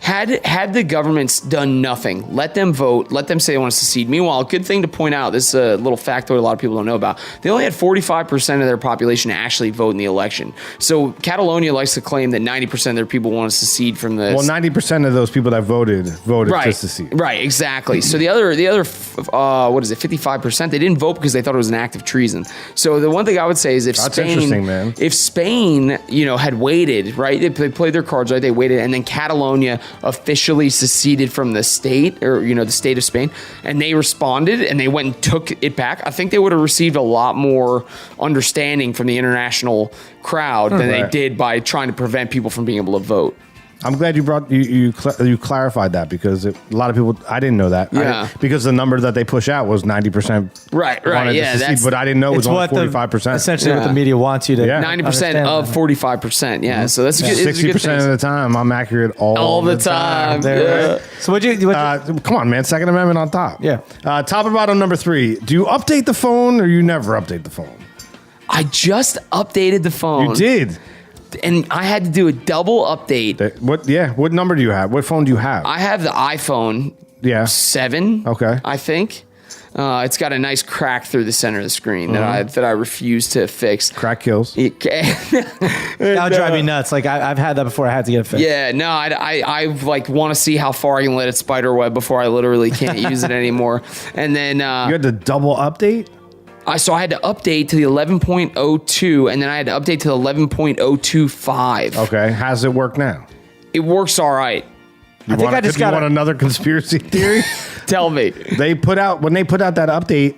Had the governments done nothing, let them vote, let them say they want to secede. Meanwhile, a good thing to point out, this is a little factoid a lot of people don't know about. They only had 45% of their population actually vote in the election. So Catalonia likes to claim that 90% of their people want to secede from this. Well, 90% of those people that voted Right, to secede. right, exactly. So the other, what is it, 55%? They didn't vote because they thought it was an act of treason. So the one thing I would say is That's interesting, man. if Spain, you know, had waited, right, they played their cards right, they waited, and then Catalonia officially seceded from the state, or, you know, the state of Spain, and they responded and they went and took it back, I think they would have received a lot more understanding from the international crowd than they Right. did by trying to prevent people from being able to vote. I'm glad you clarified that because a lot of people, I didn't know that. Yeah. Because the number that they push out was 90%. Right, wanted to yeah, secede, that's- but I didn't know it was It's only what 45%. essentially what Yeah. the media wants you to. Yeah. 90% understand. of 45%. Yeah, so that's a good, it's a good 60% thing. of the time, I'm accurate all the time. There. Yeah. So what'd you Come on, man. Second Amendment on top. Yeah. Top or bottom number 3. Do you update the phone or you never update the phone? I just updated the phone. You did. And I had to do a double update. What number do you have? What phone do you have? I have the iPhone Yeah. 7. Okay. I think. It's got a nice crack through the center of the screen that I refuse to fix. Crack kills. That'll drive me nuts. Like I've had that before. I had to get it fixed. Yeah, no, I like want to see how far I can let it spider web before I literally can't use it anymore. And then You had to double update? so I had to update to the 11.02, and then I had to update to the 11.025. Okay. How's it work now? It works all right. I think I just you got want another conspiracy theory? Tell me. when they put out that update,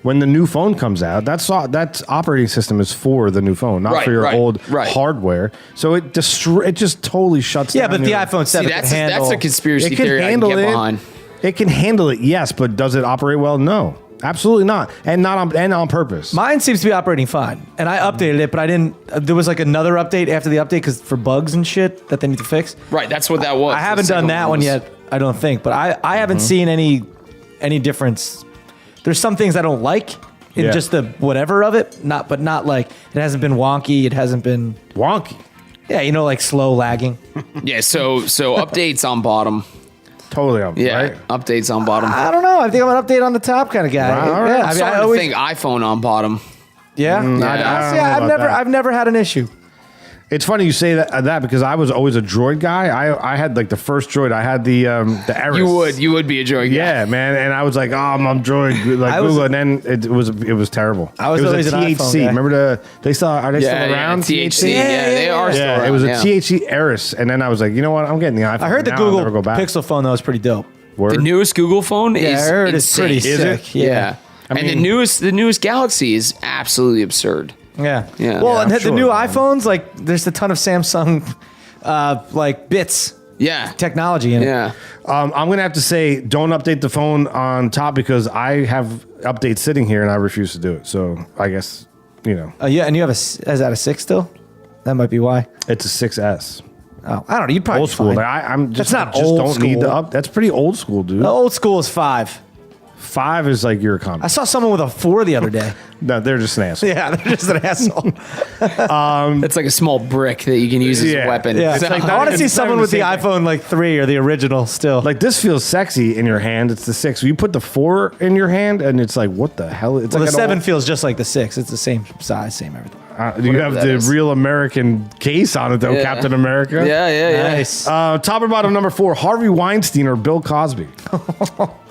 when the new phone comes out, that's operating system is for the new phone, not Right, for your right, old right. hardware. So it just totally shuts Yeah, down. but the your- iPhone 7 See, can handle. that's a conspiracy It can theory I can handle get it. behind. It can handle it, yes, but does it operate well? No, absolutely not, and on purpose. Mine seems to be operating fine, and I updated it, but I didn't. There was like another update after the update because for bugs and shit that they need to fix. Right, that's what that was. I haven't The done second that one was- yet. I don't think, but I haven't seen any difference. There's some things I don't like in Yeah. just the whatever of it, but not like it hasn't been wonky. It hasn't been Wonky, like slow lagging. Yeah, so updates on bottom. totally up. Yeah, right? updates on bottom. I don't know. I think I'm an update on the top kind of guy. Right, all right. Yeah, I'm I mean, starting I always to think iPhone on bottom. yeah. I don't know I've about never that. I've never had an issue. It's funny you say that because I was always a Droid guy. I had like the first Droid. I had the Eris. You would be a joke. Yeah, man, and I was like, I'm Droid, like I was- Google, and then it was terrible. I was it always a an iPhone THC. guy. Remember are they still around? THC. Yeah, they are still Yeah, around. it was a yeah. THC Eris, and then I was like, you know what? I'm getting the iPhone. I heard the Now I'll Google never go back. Pixel phone though is pretty dope. Word. The newest Google phone Yeah, is I heard insane. it's pretty Is sick. it? Yeah. I And mean- the newest Galaxy is absolutely absurd. Yeah. Yeah. Well, Yeah, and I'm the sure, new man. iPhones, like, there's a ton of Samsung, like, bits Yeah. technology in it. Yeah. I'm gonna have to say, don't update the phone on top because I have updates sitting here and I refuse to do it. So I guess Yeah, and you have is that a 6 still? That might be why. It's a 6S. Oh, I don't know. You'd probably Old be school. fine. Like, I'm just, That's not just old don't need school. the up. That's pretty old school, dude. The old school is 5. 5 is like your economy. I saw someone with a 4 the other day. No, they're just an asshole. Yeah, they're just an asshole. It's like a small brick that you can use as Yeah. a weapon. Yeah, So- like I want to it's see not someone even with the the same thing. iPhone like 3 or the original still. Like this feels sexy in your hand. It's the 6. You put the 4 in your hand, and it's like, what the hell? It's well, like the an 7 old- feels just like the 6. It's the same size, same everything. you have that the is. real American case on it, though. Yeah. Captain America. Yeah. Nice. Top or bottom number 4: Harvey Weinstein or Bill Cosby?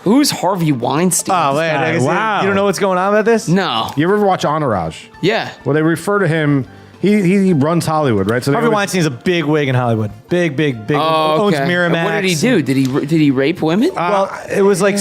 Who's Harvey Weinstein? Oh man, guy, I guess wow. you don't know what's going on with this? No. You ever watch Entourage? Yeah. Well, they refer to him. He runs Hollywood, right? So they Harvey always- Weinstein's a big wig in Hollywood. Big. Oh, Owns okay. Miramax. And what did he do? Did he rape women? Well, it was like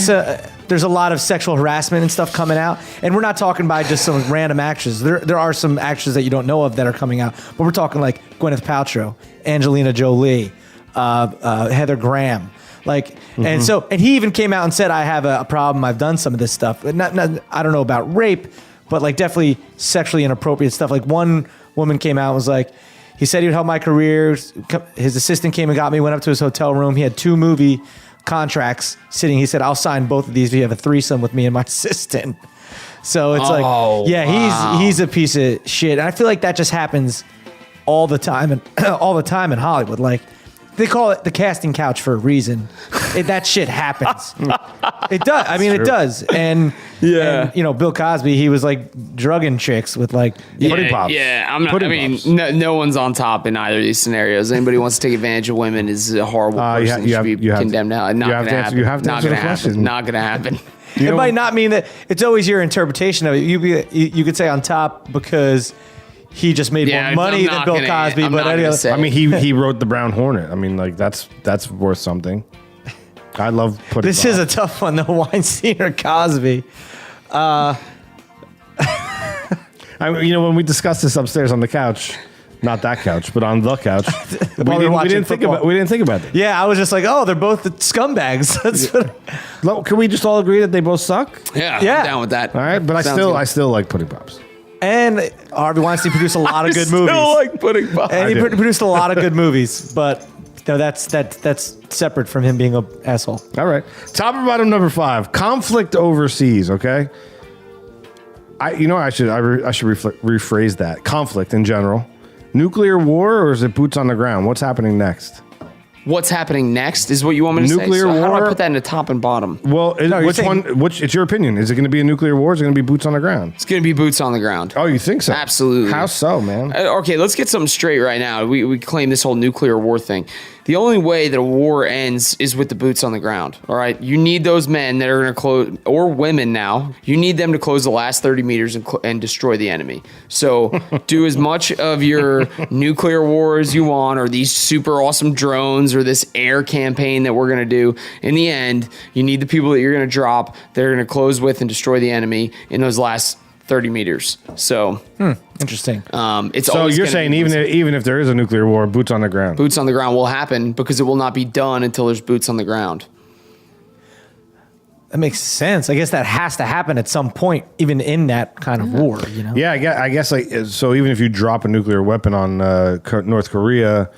there's a lot of sexual harassment and stuff coming out, and we're not talking about just some random actors. There are some actors that you don't know of that are coming out, but we're talking like Gwyneth Paltrow, Angelina Jolie, Heather Graham, like, and he even came out and said, "I have a problem. I've done some of this stuff, but not I don't know about rape, but like definitely sexually inappropriate stuff." Like one woman came out and was like, he said he would help my career. His assistant came and got me, went up to his hotel room. He had 2 movie contracts sitting. He said, "I'll sign both of these if you have a threesome with me and my assistant." So it's Oh, wow. he's a piece of shit. And I feel like that just happens all the time and all the time in Hollywood. Like they call it the casting couch for a reason. That shit happens. It does. I mean, it does. And Yeah. and, Bill Cosby, he was like drugging chicks with like Pudding Pops. Yeah, I'm not. Pudding I mean, Pops. no one's on top in either of these scenarios. Anybody who wants to take advantage of women is a horrible person. you should be have- condemned out. Not you have gonna to answer- happen. you have to Not answer gonna the happen. question. Not gonna happen. It might not mean that. It's always your interpretation of it. You could say on top because he just made Yeah, more money I'm than not Bill gonna- Cosby. I'm But not any gonna other, say. I mean, he wrote the Brown Hornet. I mean, like that's worth something. I love Pudding this Pops. is a tough one, though. Weinstein or Cosby? I mean, when we discussed this upstairs on the couch, not that couch, but on the couch, we we were didn't watching think football. about it. Yeah, I was just like, oh, they're both the scumbags. That's what, Can we just all agree that they both suck? Yeah, Yeah. I'm down with that. All right, but Sounds I good. still like Pudding Pops. and Harvey Weinstein produced a lot of good movies. Still like Pudding Pops. And he I do. produced a lot of good movies, but that's separate from him being an asshole. All right, top or bottom number 5: conflict overseas. Okay, I should rephrase that. Conflict in general, nuclear war, or is it boots on the ground? What's happening next? What's happening next is what you want me to Nuclear say. So how do I war? put that into top and bottom? Well, you're which saying- one? It's your opinion. Is it going to be a nuclear war? Or is it going to be boots on the ground? It's going to be boots on the ground. Oh, you think so? Absolutely. How so, man? Okay, let's get something straight right now. We claim this whole nuclear war thing. The only way that a war ends is with the boots on the ground. All right, you need those men that are going to close, or women now. You need them to close the last 30 meters and destroy the enemy. So do as much of your nuclear war as you want, or these super awesome drones, or this air campaign that we're going to do. In the end, you need the people that you're going to drop. They're going to close with and destroy the enemy in those last 30 meters. So Interesting. it's So always you're gonna saying be even if there is a nuclear war, boots on the ground. boots on the ground will happen because it will not be done until there's boots on the ground. That makes sense. I guess that has to happen at some point, even in that kind of war. Yeah, I guess like so. Even if you drop a nuclear weapon on North Korea,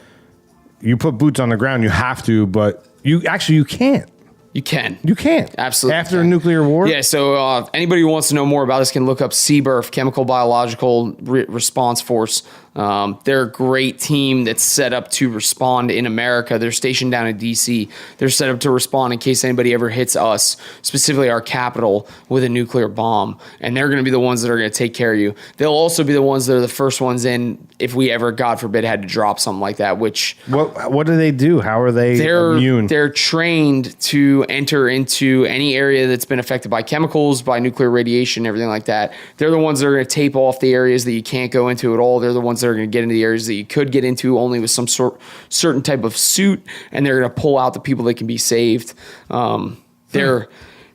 you put boots on the ground. You have to, but you can't. You can. You can't. Absolutely After can. a nuclear war? Yeah, so anybody who wants to know more about this can look up CBRF, Chemical Biological Response Force. They're a great team that's set up to respond in America. They're stationed down in D.C. They're set up to respond in case anybody ever hits us, specifically our capital, with a nuclear bomb. And they're going to be the ones that are going to take care of you. They'll also be the ones that are the first ones in if we ever, God forbid, had to drop something like that, which... What do they do? How are they immune? They're trained to enter into any area that's been affected by chemicals, by nuclear radiation, everything like that. They're the ones that are going to tape off the areas that you can't go into at all. They're the ones that are going to get into the areas that you could get into only with some certain type of suit, and they're going to pull out the people that can be saved.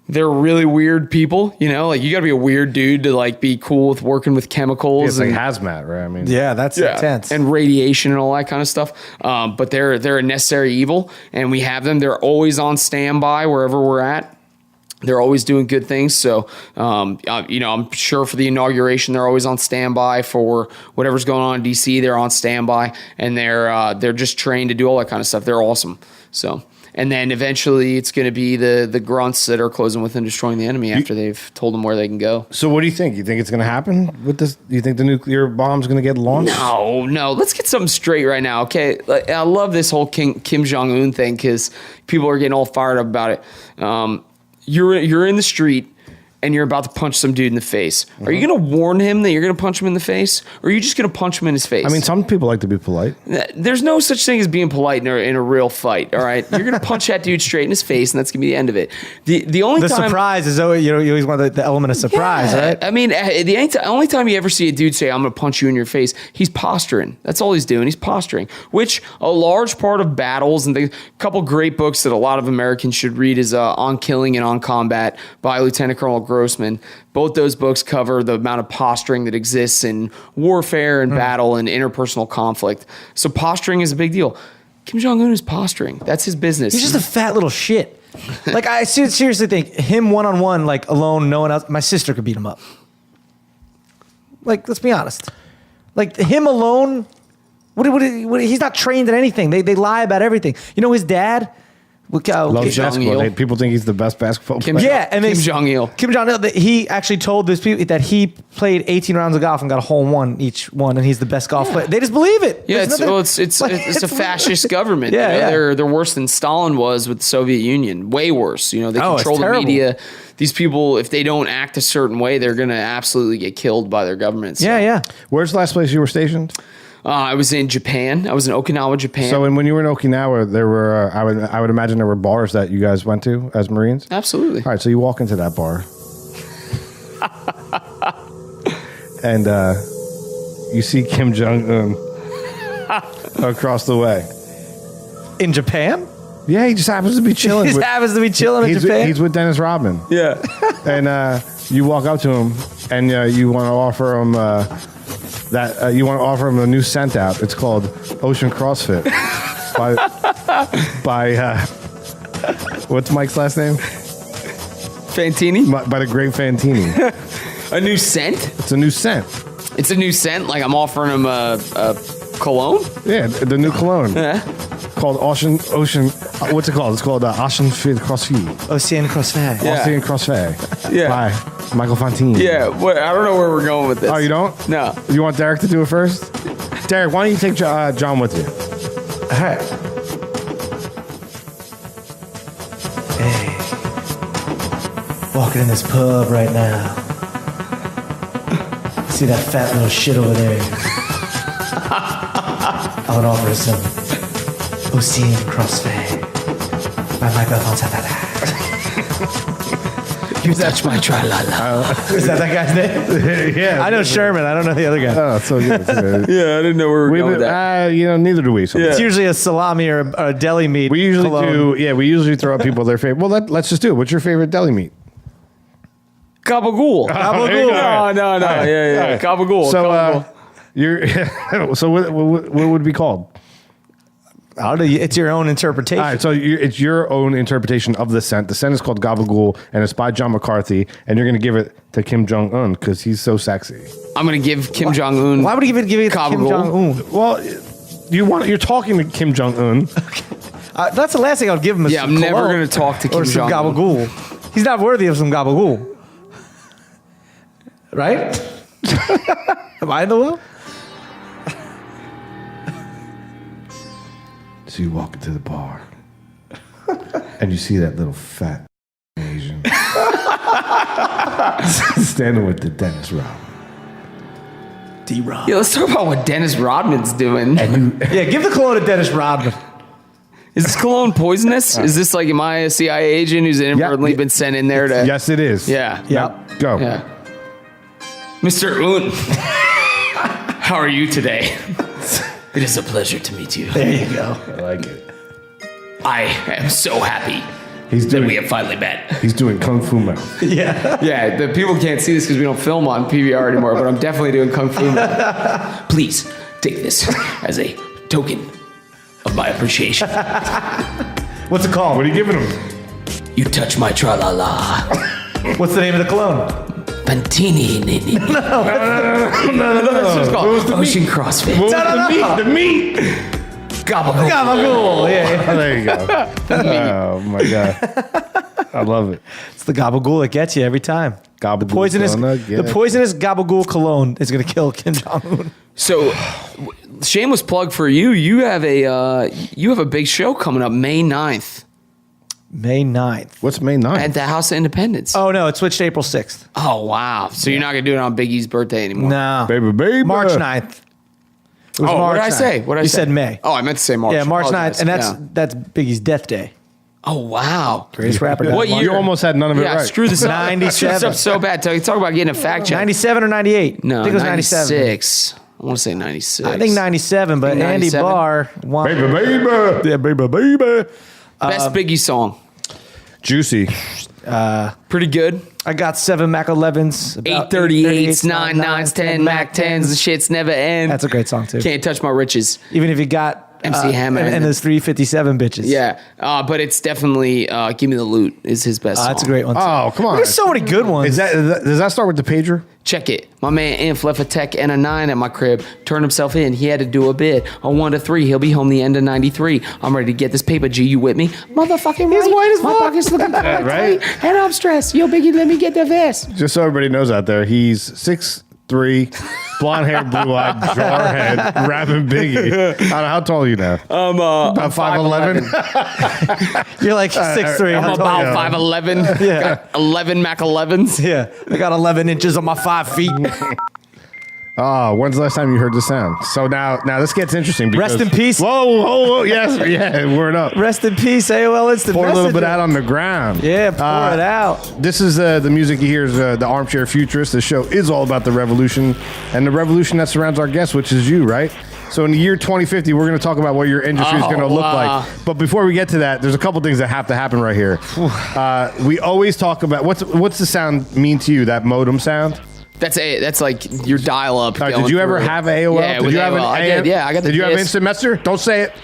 They're really weird people, like you got to be a weird dude to like be cool with working with chemicals. It's like and, hazmat, right? I mean, Yeah, that's intense. and radiation and all that kind of stuff. But they're a necessary evil, and we have them. They're always on standby wherever we're at. They're always doing good things. So, I'm sure for the inauguration, they're always on standby for whatever's going on in DC. They're on standby, and they're just trained to do all that kind of stuff. They're awesome. So, and then eventually it's going to be the grunts that are closing with and destroying the enemy after they've told them where they can go. So what do you think? You think it's going to happen with this? Do you think the nuclear bomb's going to get launched? No. Let's get something straight right now, okay? I love this whole Kim Jong-un thing because people are getting all fired up about it. You're in the street and you're about to punch some dude in the face. Are you going to warn him that you're going to punch him in the face? Or are you just going to punch him in his face? I mean, some people like to be polite. There's no such thing as being polite in a real fight, all right? You're going to punch that dude straight in his face, and that's going to be the end of it. The only time... surprise is always, you always want the element of surprise, right? I mean, the only time you ever see a dude say, I'm going to punch you in your face, he's posturing. That's all he's doing. He's posturing, which a large part of battles, and a couple great books that a lot of Americans should read is On Killing and On Combat by Lieutenant Colonel Grossman. Both those books cover the amount of posturing that exists in warfare and battle and interpersonal conflict. So posturing is a big deal. Kim Jong-un is posturing. That's his business. He's just a fat little shit. Like, I seriously think him one-on-one, like, alone, no one else, my sister could beat him up. Like, let's be honest. Like, him alone, he's not trained at anything. They lie about everything. You know, his dad... Loves basketball. People think he's the best basketball player. Yeah, and Kim Jong-il. Kim Jong-il, he actually told those people that he played 18 rounds of golf and got a hole in one each one, and he's the best golf player. They just believe it. Yeah, it's a fascist government. Yeah, They're worse than Stalin was with the Soviet Union. Way worse. They control the media. These people, if they don't act a certain way, they're going to absolutely get killed by their government. So. Yeah. Where's the last place you were stationed? I was in Japan. I was in Okinawa, Japan. So when you were in Okinawa, there were I would imagine there were bars that you guys went to as Marines. Absolutely. All right, so you walk into that bar, and you see Kim Jong-un across the way. In Japan? Yeah, he just happens to be chilling. In Japan? He's with Dennis Rodman. Yeah. And you walk up to him, and you want to offer him a new scent out. It's called Ocean CrossFit by what's Mike's last name? Fantini? By the great Fantini. A new scent? It's a new scent. It's a new scent? Like I'm offering him a cologne? Yeah, the new cologne. Yeah. Called Ocean. What's it called? It's called Ocean CrossFit. Ocean CrossFit. Yeah. Ocean CrossFit. Yeah. By Michael Fantini. Yeah. I don't know where we're going with this. Oh, you don't? No. You want Derek to do it first? Derek, why don't you take John with you? All right. Hey. Walking in this pub right now. See that fat little shit over there? I would offer some Ocean CrossFit by Michael Fantini. You touch my tra-la-la. Is that guy's name? Yeah. I know Sherman. I don't know the other guy. Oh, so good. Yeah, I didn't know where we were going with that. Neither do we. It's usually a salami or a deli meat. We usually cologne. do. Yeah, we usually throw out people their favorite. Well, let's just do it. What's your favorite deli meat? Gabagool. Gabagool. No. Right. Yeah. Gabagool. So, so what would it be called? I don't know. It's your own interpretation. All right, so it's your own interpretation of the scent. The scent is called Gabagool, and it's by John McCarthy, and you're going to give it to Kim Jong-un because he's so sexy. I'm going to give Kim Jong-un. Why would he give it to Kim Jong-un? Well, you're talking to Kim Jong-un. That's the last thing I'll give him. Yeah, I'm never going to talk to Kim or some Jong-un. Gabagool. He's not worthy of some Gabagool. Right? Am I in the will? So you walk into the bar, and you see that little fat Asian standing with the Dennis Rodman. D-Rod. Yeah, let's talk about what Dennis Rodman's doing. Yeah, give the cologne to Dennis Rodman. Is this cologne poisonous? Is this like, am I a CIA agent who's inadvertently been sent in there to... Yes, it is. Yeah. Yep. Go. Yeah. Mr. Un, how are you today? It is a pleasure to meet you. There you go. I like it. I am so happy that we have finally met. He's doing Kung Fu mouth. Yeah. Yeah, the people can't see this because we don't film on PVR anymore, but I'm definitely doing Kung Fu mouth. Please take this as a token of my appreciation. What's it called? What are you giving him? You touch my tra-la-la. What's the name of the cologne? Pantini. No. That's what's called. Ocean CrossFit. What was the meat? Gabagool. Gabagool. Yeah. There you go. Oh my god, I love it. It's the gabagool that gets you every time. Gabagool The poisonous gabagool cologne is going to kill Kim Jong-un. So, shameless plug for you. You have a big show coming up May 9th May 9th. What's May 9th? at the House of Independence. Oh, no, it switched to April 6th. Oh, wow. So you're not going to do it on Big E's birthday anymore? No. Baby. March 9th. It was Oh, what did I 9th. say? What did I You say? said May. Oh, I meant to say March. Yeah, March 9th. Apologize. And Yeah. that's Biggie's death day. Oh, wow. Greatest rapper. What died. year? You almost had none of it Yeah, right. screw this up. 97. Screw this up so bad. Talk about getting a fact check. 97 or 98? No, I think it was 97. 96. I want to say 96. I think 97, but Think Andy 97? Barr won. Baby. Yeah, baby. Best Biggie song. Juicy. Pretty good. I got 7 Mac 11s. about 838s, 99s, 10 Mac 10s. The shit's never end. That's a great song, too. Can't touch my riches. Even if you got MC Hammer and there's 357 bitches. Yeah, but it's definitely Give Me the Loot is his best song. That's a great one, too. Oh, come on. There's so many good ones. Does that start with the pager? Check it. My man Inf left a tech and a 9 at my crib. Turned himself in. He had to do a bid. A 1 to 3. He'll be home the end of 93. I'm ready to get this paper. G, you with me? Motherfucking right. He's white as My fuck. pockets looking tight, Right? and I'm stressed. Yo, Biggie, let me get the vest. Just so everybody knows out there, he's 6'3", blonde hair, blue eyed, jarhead, rapping Biggie. I don't know, how tall are you now? I'm About 5'11". You're like 6'3". I'm How tall about are you? 5'11". Yeah. Got 11 Mac 11s. Yeah, I got 11 inches on my 5 feet. Oh, when's the last time you heard the sound? So now this gets interesting. Because, Rest in peace. Whoa, yes, yeah, word up. Rest in peace, AOL Instant Pour a little bit Messenger. out on the ground. Yeah, pour it out. This is the music you hear is the Armchair Futurist. The show is all about the revolution and the revolution that surrounds our guests, which is you, right? So in the year 2050, we're going to talk about what your industry is going to look wow. like. But before we get to that, there's a couple things that have to happen right here. We always talk about what's the sound mean to you? That modem sound? That's like your dial up. All right, did you ever have AOL? Yeah, did with you have AOL. I did. Yeah, I got the Did you have disc. Instant Messenger? Don't say it.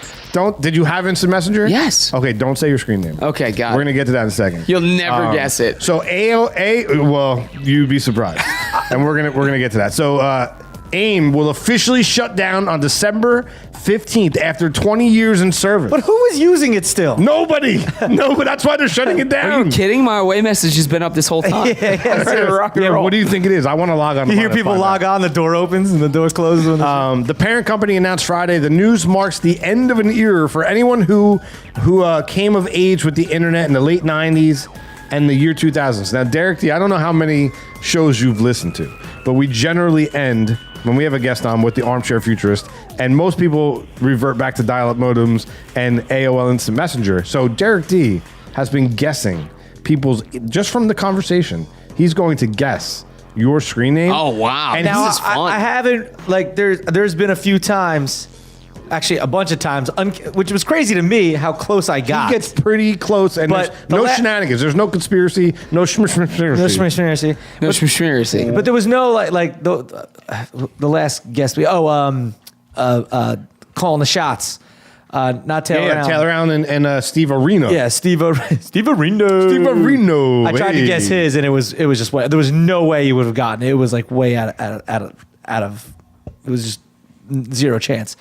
Did you have Instant Messenger? Yes. Okay, don't say your screen name. Okay, got it. We're gonna get to that in a second. You'll never guess it. So well, you'd be surprised, and we're gonna get to that. So AIM will officially shut down on December 15th after 20 years in service. But who is using it still? Nobody. No, but that's why they're shutting it down. Are you kidding? My away message has been up this whole time. Rock and Yeah, roll. what do you think it is? I want to log on. You hear people log on, the door opens, and the door closes. When The parent company announced Friday the news marks the end of an era for anyone who came of age with the internet in the late 90s and the year 2000s. Now, Derek D, I don't know how many shows you've listened to, but we generally end when we have a guest on with the Armchair Futurist, and most people revert back to dial-up modems and AOL Instant Messenger. So Derek D has been guessing people's, just from the conversation, he's going to guess your screen name. Oh, wow. And Now, this is fun. I haven't, like, there's been a few times, actually a bunch of times, which was crazy to me how close I got. He gets pretty close, and But there's the no la- shenanigans. There's no conspiracy, no conspiracy. No conspiracy. No conspiracy. But there was no like the last guest calling the shots. Not Taylor. Yeah, Allen. Taylor Allen and Steve Areno. Yeah, Steve Areno. Steve Areno. I tried to guess his, and it was just way, there was no way he would have gotten it. It was like way out of. It was just zero chance.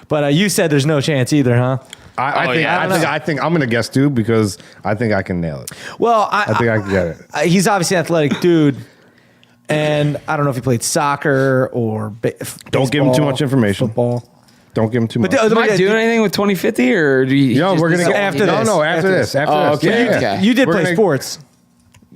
But you said there's no chance either, huh? I think I'm gonna guess too because I think I can nail it. Well, I think I can get it. He's obviously an athletic dude, and I don't know if he played soccer or Don't give him too much information. Football. Don't give him too much. Am I doing anything with 2050 or do you? No, just we're gonna decide- get after no, this. no, after this. Oh, okay, Yeah. okay. You did We're play gonna- sports.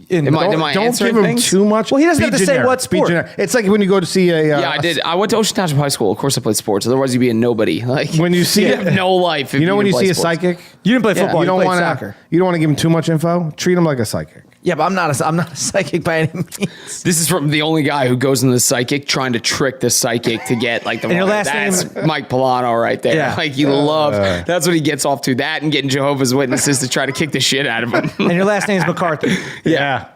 Am I Don't answering give him things? too much. Well, he doesn't Be have to say generic. what Be sport. generic. It's like when you go to see a. Yeah, I did. I went to Ocean Township High School. Of course, I played sports. Otherwise, you'd be a nobody. Like When you see you it- have no life. If You know when you didn't see play a sports. psychic, You didn't play football. you don't played want soccer. You don't want to give him too much info. Treat him like a psychic. Yeah, but I'm not a psychic by any means. This is from the only guy who goes into the psychic trying to trick the psychic to get like the. And your money. last That's name- Mike Polano right there. Yeah. Like you love. That's what he gets off to. That and getting Jehovah's Witnesses to try to kick the shit out of him. And your last name's McCarthy. Yeah.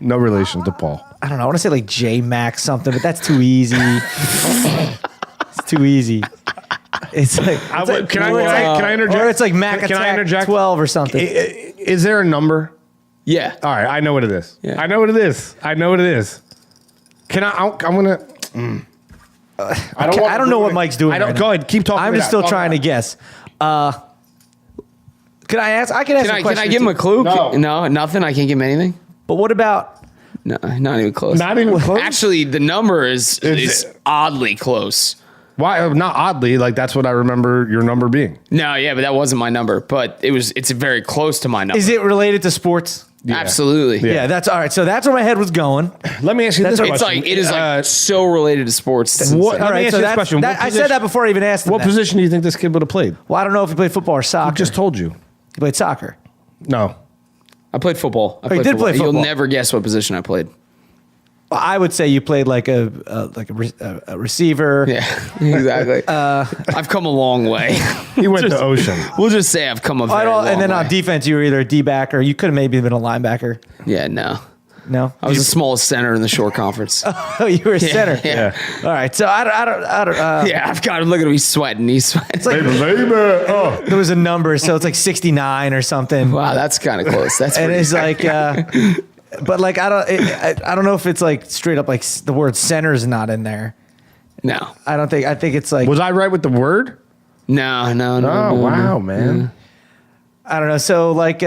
No relation to Paul. I don't know. I want to say like J Max something, but that's too easy. It's too easy. It's like Can I interject? Or it's like Mac Can I Attack interject? 12 or something. Is there a number? Yeah. All right, I know what it is. Yeah. I know what it is. Can I'm gonna. I don't know what Mike's doing. Right Go now. ahead. Keep talking. I'm just still trying to guess. Can I ask? I can ask a question. Can I give him a clue? No. Nothing. I can't give him anything. But what about? No, not even close. Not even close? Actually, the number is oddly close. Why? Not oddly. Like that's what I remember your number being. No, yeah, but that wasn't my number. But it's very close to my number. Is it related to sports? Yeah. Absolutely. Yeah, that's all right. So that's where my head was going. Let me ask you this It's question. like it is like so related to sports. It's What- insane. Let All me right, ask so you this that's, question. What I said that before I even asked him What that. position do you think this kid would have played? Well, I don't know if he played football or soccer. I just told you. He played soccer. No. I played football. I you did play football. You'll never guess what position I played. Well, I would say you played like a receiver. Yeah, exactly. I've come a long way. He went to Ocean. We'll just say I've come a very long And then way. on defense, you were either a D-back or you could have maybe been a linebacker. Yeah, no. No, I was the smallest center in the short conference. Oh, you were a center. Yeah. All right. So I don't. Yeah, I've got him. Look at him. He's sweating. He's sweating. It's like Oh. there was a number, so it's like 69 or something. Wow, that's kind of close. That's And pretty- it's like, but like I don't know if it's like straight up like the word center is not in there. no. I don't think. I think it's like Was I right with the word? No. Oh, wow, man. I don't know. So like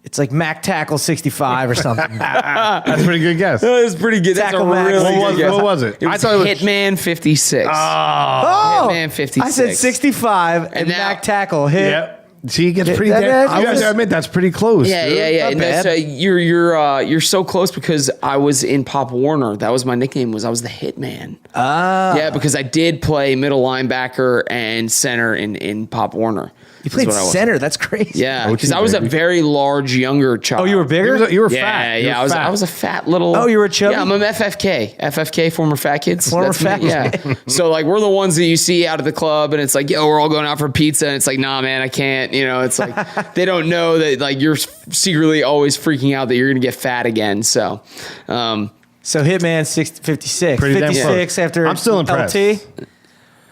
it's like Mac tackle 65 or something. That's a pretty good guess. That was pretty good. That's a Tackle Max. really What good guess. was it? It was Hitman 56. Oh, Hitman 56. I said 65 and now- Mac tackle hit. Yep. See, he gets pretty. That- You that- have to admit that's pretty close. Yeah, dude. yeah. Not And bad. that's, you're so close because I was in Pop Warner. That was my nickname. I was the Hitman. Yeah, because I did play middle linebacker and center in Pop Warner. You played That's what I was. center. That's crazy. Yeah, because I was a very large, younger child. Oh, you were bigger? You were Yeah, fat. You yeah. were I was a fat little. Oh, you were chubby? Yeah, I'm an FFK, former fat kids. Former That's me, fat Yeah. So like we're the ones that you see out at the club, and it's like, yo, we're all going out for pizza, and it's like, nah, man, I can't. You know, it's like they don't know that like you're secretly always freaking out that you're gonna get fat again. So, So Hitman 56. Pretty damn 56 close. after I'm still impressed. LT.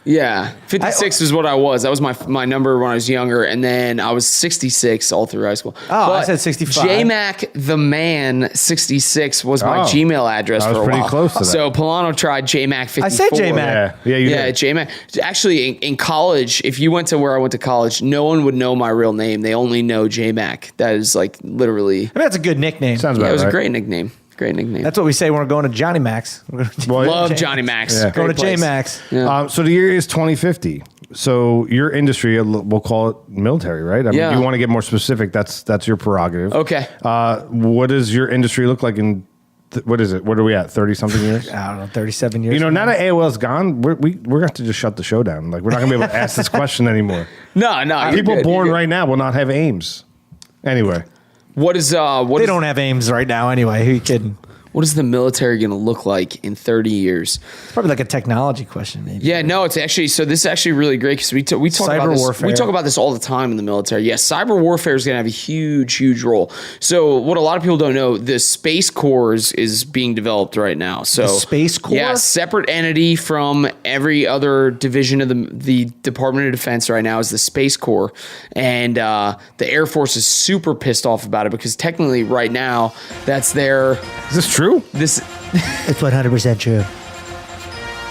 yeah, 56 is what I was. That was my number when I was younger, and then I was 66 all through high school. Oh, I said 65. JMac the Man 66 was my Oh. Gmail address I was for a pretty while. close to that. So Polano tried JMac 54. I said JMac. Yeah, you Yeah, did. JMac. Actually, in college, if you went to where I went to college, no one would know my real name. They only know JMac. That is like literally. I mean, that's a good nickname. Sounds Yeah, about it was right. a great nickname. Great nickname. That's what we say when we're going to Johnny Max. We're going to Well, Love Johnny Max. Yeah. going to Great J place. Max. Yeah. So the year is 2050. So your industry, we'll call it military, right? I mean, Yeah. if you want to get more specific, that's your prerogative. Okay. What does your industry look like in? What is it? What are we at? 30-something years? I don't know, 37 years. You know, from now now. that AOL's gone, we're going to have to just shut the show down. Like, we're not going to be able to ask this question anymore. No. You're People good, born you're good. right now will not have aims. Anyway, What is They don't have aims right now anyway. Who are you kidding? what is the military going to look like in 30 years? It's probably like a technology question, maybe. Yeah, no, it's actually so. This is actually really great because we talk Cyber about this. warfare. We talk about this all the time in the military. Yes, cyber warfare is going to have a huge role. So, what a lot of people don't know, the Space Corps is being developed right now. So, The Space Corps? yeah, separate entity from every other division of the Department of Defense right now is the Space Corps, and the Air Force is super pissed off about it because technically right now that's their is this true? this. It's 100% true.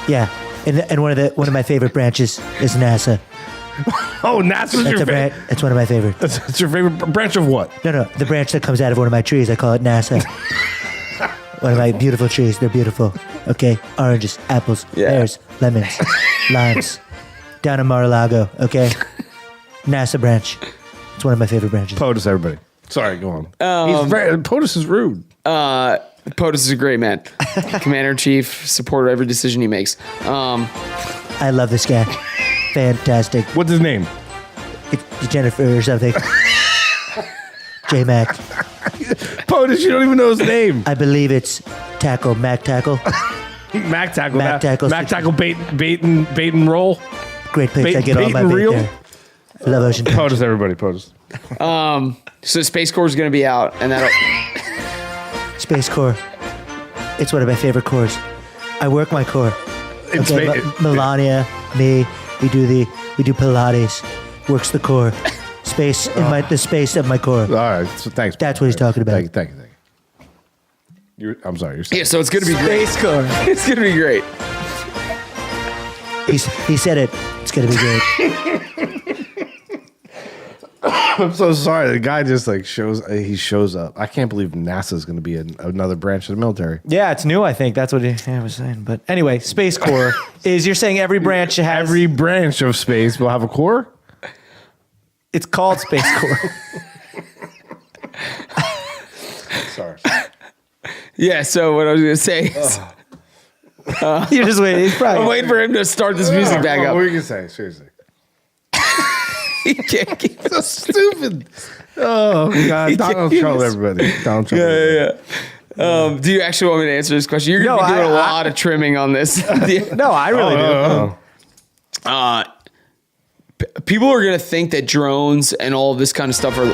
Yeah, and one of my favorite branches is NASA. Oh, NASA's That's your a favorite. It's one of my favorites. That's your favorite branch of what? No, the branch that comes out of one of my trees. I call it NASA. One of my beautiful trees. They're beautiful. Okay, oranges, apples, pears, lemons, limes. Down in Mar-a-Lago. Okay, NASA branch. It's one of my favorite branches. POTUS, everybody. Sorry, go on. POTUS is rude. POTUS is a great man, commander in chief, supporter of every decision he makes. I love this guy. Fantastic. What's his name? It's Jennifer or something. J-Mac. POTUS, you don't even know his name. I believe it's Tackle, Mac Tackle. Mac Tackle. Mac Tackle. Mac Tackle bait and roll. Great place. Bait- I get all bait my and bait reel? there. I love Ocean Beach. POTUS, everybody. POTUS. So Space Corps is going to be out, and that'll. Space Corps. It's one of my favorite corps. I work my corps. Okay, Melania, me, we do Pilates, works the core, the space of my core. All right, so thanks. That's what he's talking about. Thank you. I'm sorry. You're saying. Yeah, so it's gonna be great. Space core. It's gonna be great. He said it. It's gonna be great. I'm so sorry. The guy just like shows up. I can't believe NASA's going to be another branch of the military. Yeah, it's new, I think. That's what he was saying. But anyway, Space Corps you're saying every branch has... Every branch of space will have a core? It's called Space Corps. Sorry. Yeah, so what I was gonna say is You're just waiting. He's probably... I'm waiting for him to start this music back up. What were you going to say? Seriously. He can't keep So stupid. Oh, God. Donald Trump, everybody. Donald Trump. Yeah. Do you actually want me to answer this question? You're going to be doing a lot of trimming on this. No, I really do. People are going to think that drones and all of this kind of stuff are...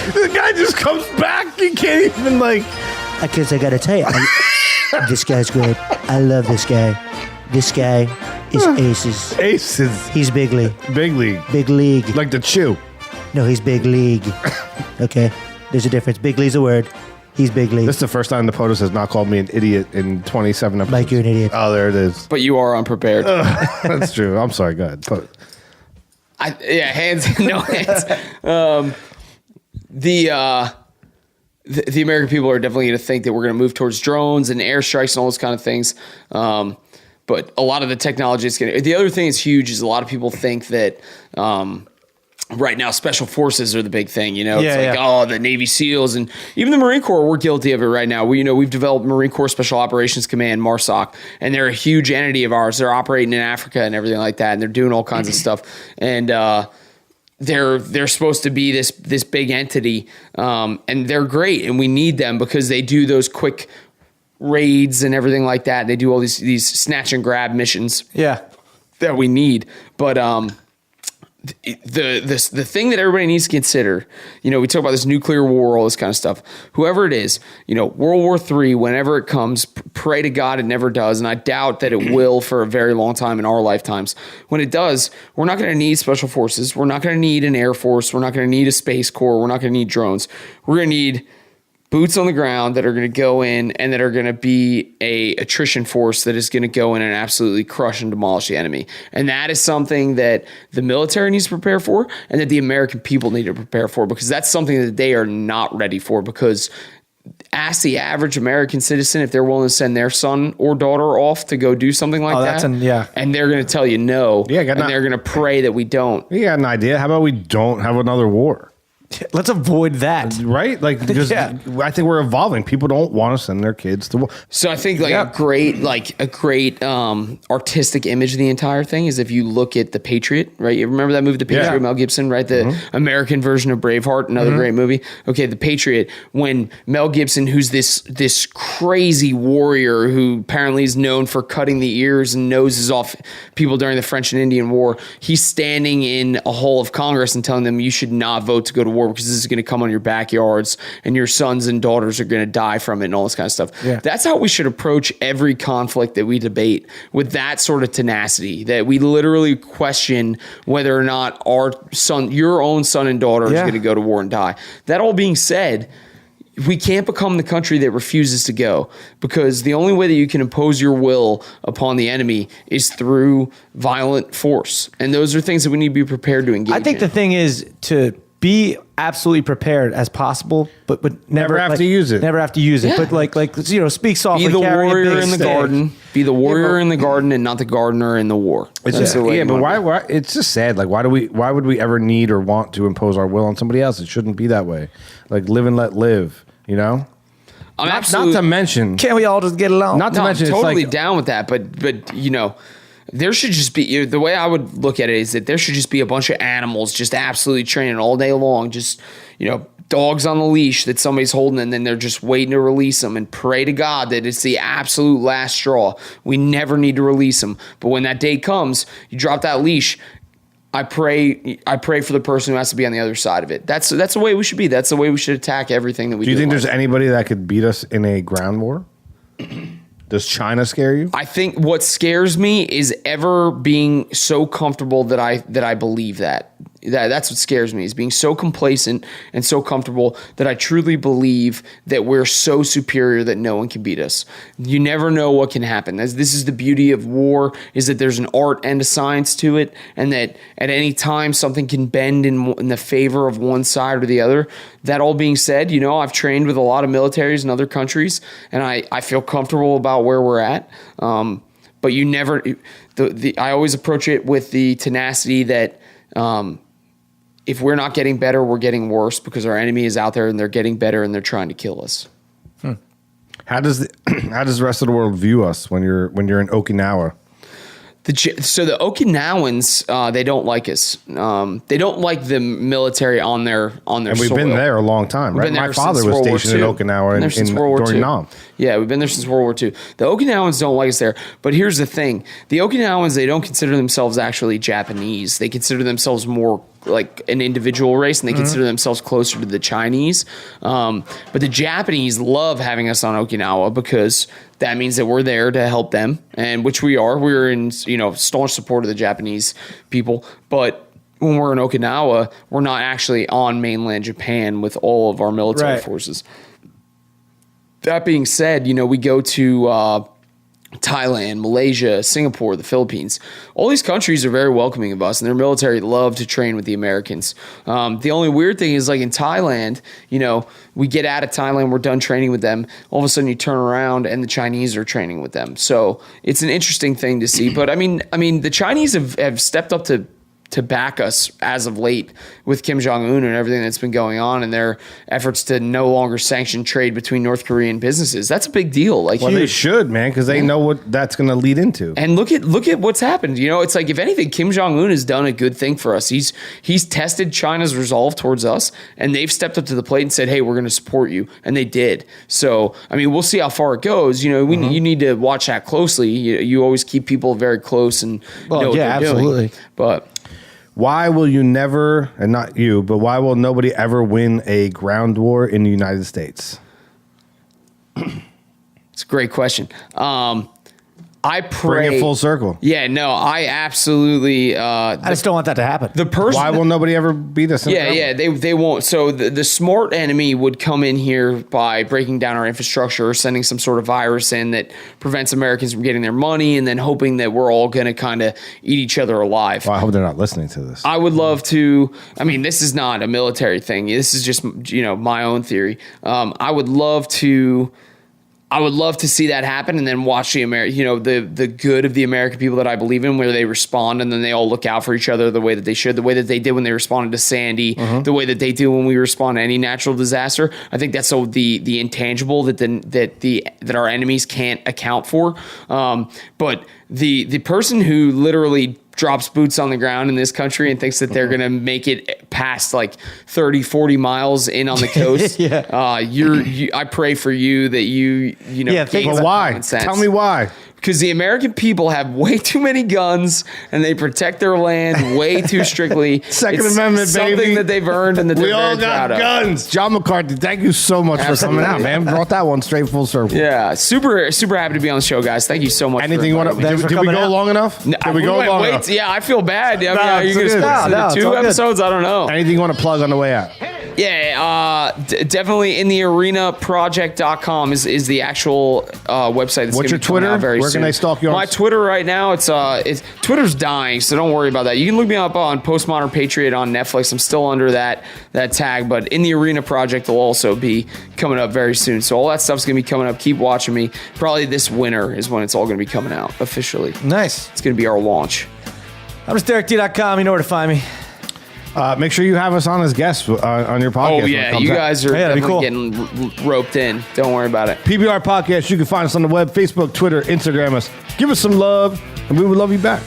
The guy just comes back. He can't even like... Because I gotta tell you, this guy's great. I love this guy. This guy is aces. Aces. He's big league. Big league. Big league. Like the chew. No, he's big league. Okay? There's a difference. Big league's a word. He's big league. This is the first time the POTUS has not called me an idiot in 27 episodes. Mike, you're an idiot. Oh, there it is. But you are unprepared. That's true. I'm sorry. Go ahead. Hands, no hands. The American people are definitely going to think that we're going to move towards drones and airstrikes and all those kind of things. But a lot of the technology is going to... The other thing that's huge is a lot of people think that right now special forces are the big thing. Oh, the Navy SEALs and even the Marine Corps, we're guilty of it right now. We've developed Marine Corps Special Operations Command, MARSOC, and they're a huge entity of ours. They're operating in Africa and everything like that, and they're doing all kinds of stuff. And they're supposed to be this big entity, and they're great, and we need them because they do those quick raids and everything like that. They do all these snatch and grab missions. Yeah, that we need. But the thing that everybody needs to consider, we talk about this nuclear war, all this kind of stuff. Whoever it is, World War III, whenever it comes, pray to God it never does, and I doubt that it will for a very long time in our lifetimes. When it does, we're not going to need special forces. We're not going to need an air force. We're not going to need a space corps. We're not going to need drones. We're going to need boots on the ground that are going to go in and that are going to be a attrition force that is going to go in and absolutely crush and demolish the enemy. And that is something that the military needs to prepare for and that the American people need to prepare for, because that's something that they are not ready for. Because ask the average American citizen if they're willing to send their son or daughter off to go do something like that. And they're going to tell you no. Yeah, and they're going to pray that we don't. You got an idea? How about we don't have another war? Let's avoid that. Right? I think we're evolving. People don't want to send their kids to war. So I think a great artistic image of the entire thing is if you look at The Patriot, right? You remember that movie, The Patriot, Mel Gibson, right? The American version of Braveheart, another great movie. Okay, The Patriot, when Mel Gibson, who's this crazy warrior who apparently is known for cutting the ears and noses off people during the French and Indian War, he's standing in a hall of Congress and telling them you should not vote to go to war because this is going to come on your backyards and your sons and daughters are going to die from it and all this kind of stuff. Yeah. That's how we should approach every conflict that we debate, with that sort of tenacity, that we literally question whether or not your own son and daughter is going to go to war and die. That all being said, we can't become the country that refuses to go, because the only way that you can impose your will upon the enemy is through violent force. And those are things that we need to be prepared to engage in. I think the thing is to be absolutely prepared as possible, but never have to use it. Never have to use it. But speak softly. Be the warrior in the stick. garden. Be the warrior in the garden, and not the gardener in the war. It's just, but why? It's just sad. Why would we ever need or want to impose our will on somebody else? It shouldn't be that way. Live and let live. I'm not to mention. Can't we all just get along? I'm totally down with that. But there should just be, the way I would look at it is that there should just be a bunch of animals just absolutely training all day long, just, dogs on the leash that somebody's holding, and then they're just waiting to release them, and pray to God that it's the absolute last straw. We never need to release them. But when that day comes, you drop that leash. I pray for the person who has to be on the other side of it. That's the way we should be. That's the way we should attack everything that we do. Do you think there's anybody that could beat us in a ground war? Does China scare you? I think what scares me is ever being so comfortable that I believe that. That's what scares me, is being so complacent and so comfortable that I truly believe that we're so superior that no one can beat us. You never know what can happen. This is the beauty of war, is that there's an art and a science to it, and that at any time something can bend in the favor of one side or the other. That all being said, I've trained with a lot of militaries in other countries, and I feel comfortable about where we're at. But you never, I always approach it with the tenacity that if we're not getting better, we're getting worse, because our enemy is out there and they're getting better and they're trying to kill us. How does the rest of the world view us when you're in Okinawa? So the Okinawans, they don't like us. They don't like the military on their And we've soil. been there a long time, right? My father was stationed in Okinawa during Nam. Yeah, we've been there since World War II. The Okinawans don't like us there. But here's the thing. The Okinawans, they don't consider themselves actually Japanese. They consider themselves more like an individual race, and they consider themselves closer to the Chinese. But the Japanese love having us on Okinawa, because that means that we're there to help them, and which we are. We're in staunch support of the Japanese people. But when we're in Okinawa, we're not actually on mainland Japan with all of our military forces. That being said, we go to Thailand, Malaysia, Singapore, the Philippines. All these countries are very welcoming of us, and their military love to train with the Americans. The only weird thing is, like in Thailand, we get out of Thailand, we're done training with them. All of a sudden you turn around and the Chinese are training with them. So it's an interesting thing to see. But I mean, the Chinese have stepped up to back us as of late with Kim Jong-un and everything that's been going on, and their efforts to no longer sanction trade between North Korean businesses. That's a big deal. Like, well, they should, man, because they know what that's going to lead into. And look at what's happened. It's like, if anything, Kim Jong-un has done a good thing for us. He's tested China's resolve towards us, and they've stepped up to the plate and said, hey, we're going to support you. And they did. So, I mean, we'll see how far it goes. You need to watch that closely. You always keep people very close and know what they're absolutely. doing. But why will you never, and not you, but why will nobody ever win a ground war in the United States? It's a great question. I pray. Bring it full circle. Yeah, no, I absolutely. I just don't want that to happen. The person. Why will nobody ever beat us? They won't. So the smart enemy would come in here by breaking down our infrastructure, or sending some sort of virus in that prevents Americans from getting their money, and then hoping that we're all going to kind of eat each other alive. Well, I hope they're not listening to this. I would love to. I mean, this is not a military thing. This is just my own theory. I would love to see that happen, and then watch the good of the American people that I believe in, where they respond and then they all look out for each other the way that they should, the way that they did when they responded to Sandy, the way that they do when we respond to any natural disaster. I think that's the intangible that our enemies can't account for. But the person who literally drops boots on the ground in this country and thinks that they're going to make it past like 30, 40 miles in on the coast. I pray for you that you But why? Tell me why. Because the American people have way too many guns, and they protect their land way too strictly. Second Amendment, something baby. that they've earned and that they're We all very proud got of. guns. John McCarthy, thank you so much for coming out, man. Brought that one straight full circle. Yeah, super happy to be on the show, guys. Thank you so much. Anything you want to? Did we go long enough? Did we go long enough? Yeah, I feel bad. I mean, are you it's going to good. split it into 2 episodes? I don't know. Anything you want to plug on the way out? Yeah, definitely inthearenaproject.com is the actual website. That's What's your gonna be coming Twitter? out very Where soon. can they stalk you on? My Twitter right now, it's Twitter's dying, so don't worry about that. You can look me up on Postmodern Patriot on Netflix. I'm still under that tag, but In the Arena Project will also be coming up very soon. So all that stuff's gonna be coming up. Keep watching me. Probably this winter is when it's all gonna be coming out officially. Nice. It's gonna be our launch. I'm just DerekD.com. You know where to find me. Make sure you have us on as guests on your podcast. Oh yeah, you guys are that'd be definitely getting roped in. Don't worry about it. PBR Podcast. You can find us on the web, Facebook, Twitter, Instagram us. Give us some love, and we would love you back.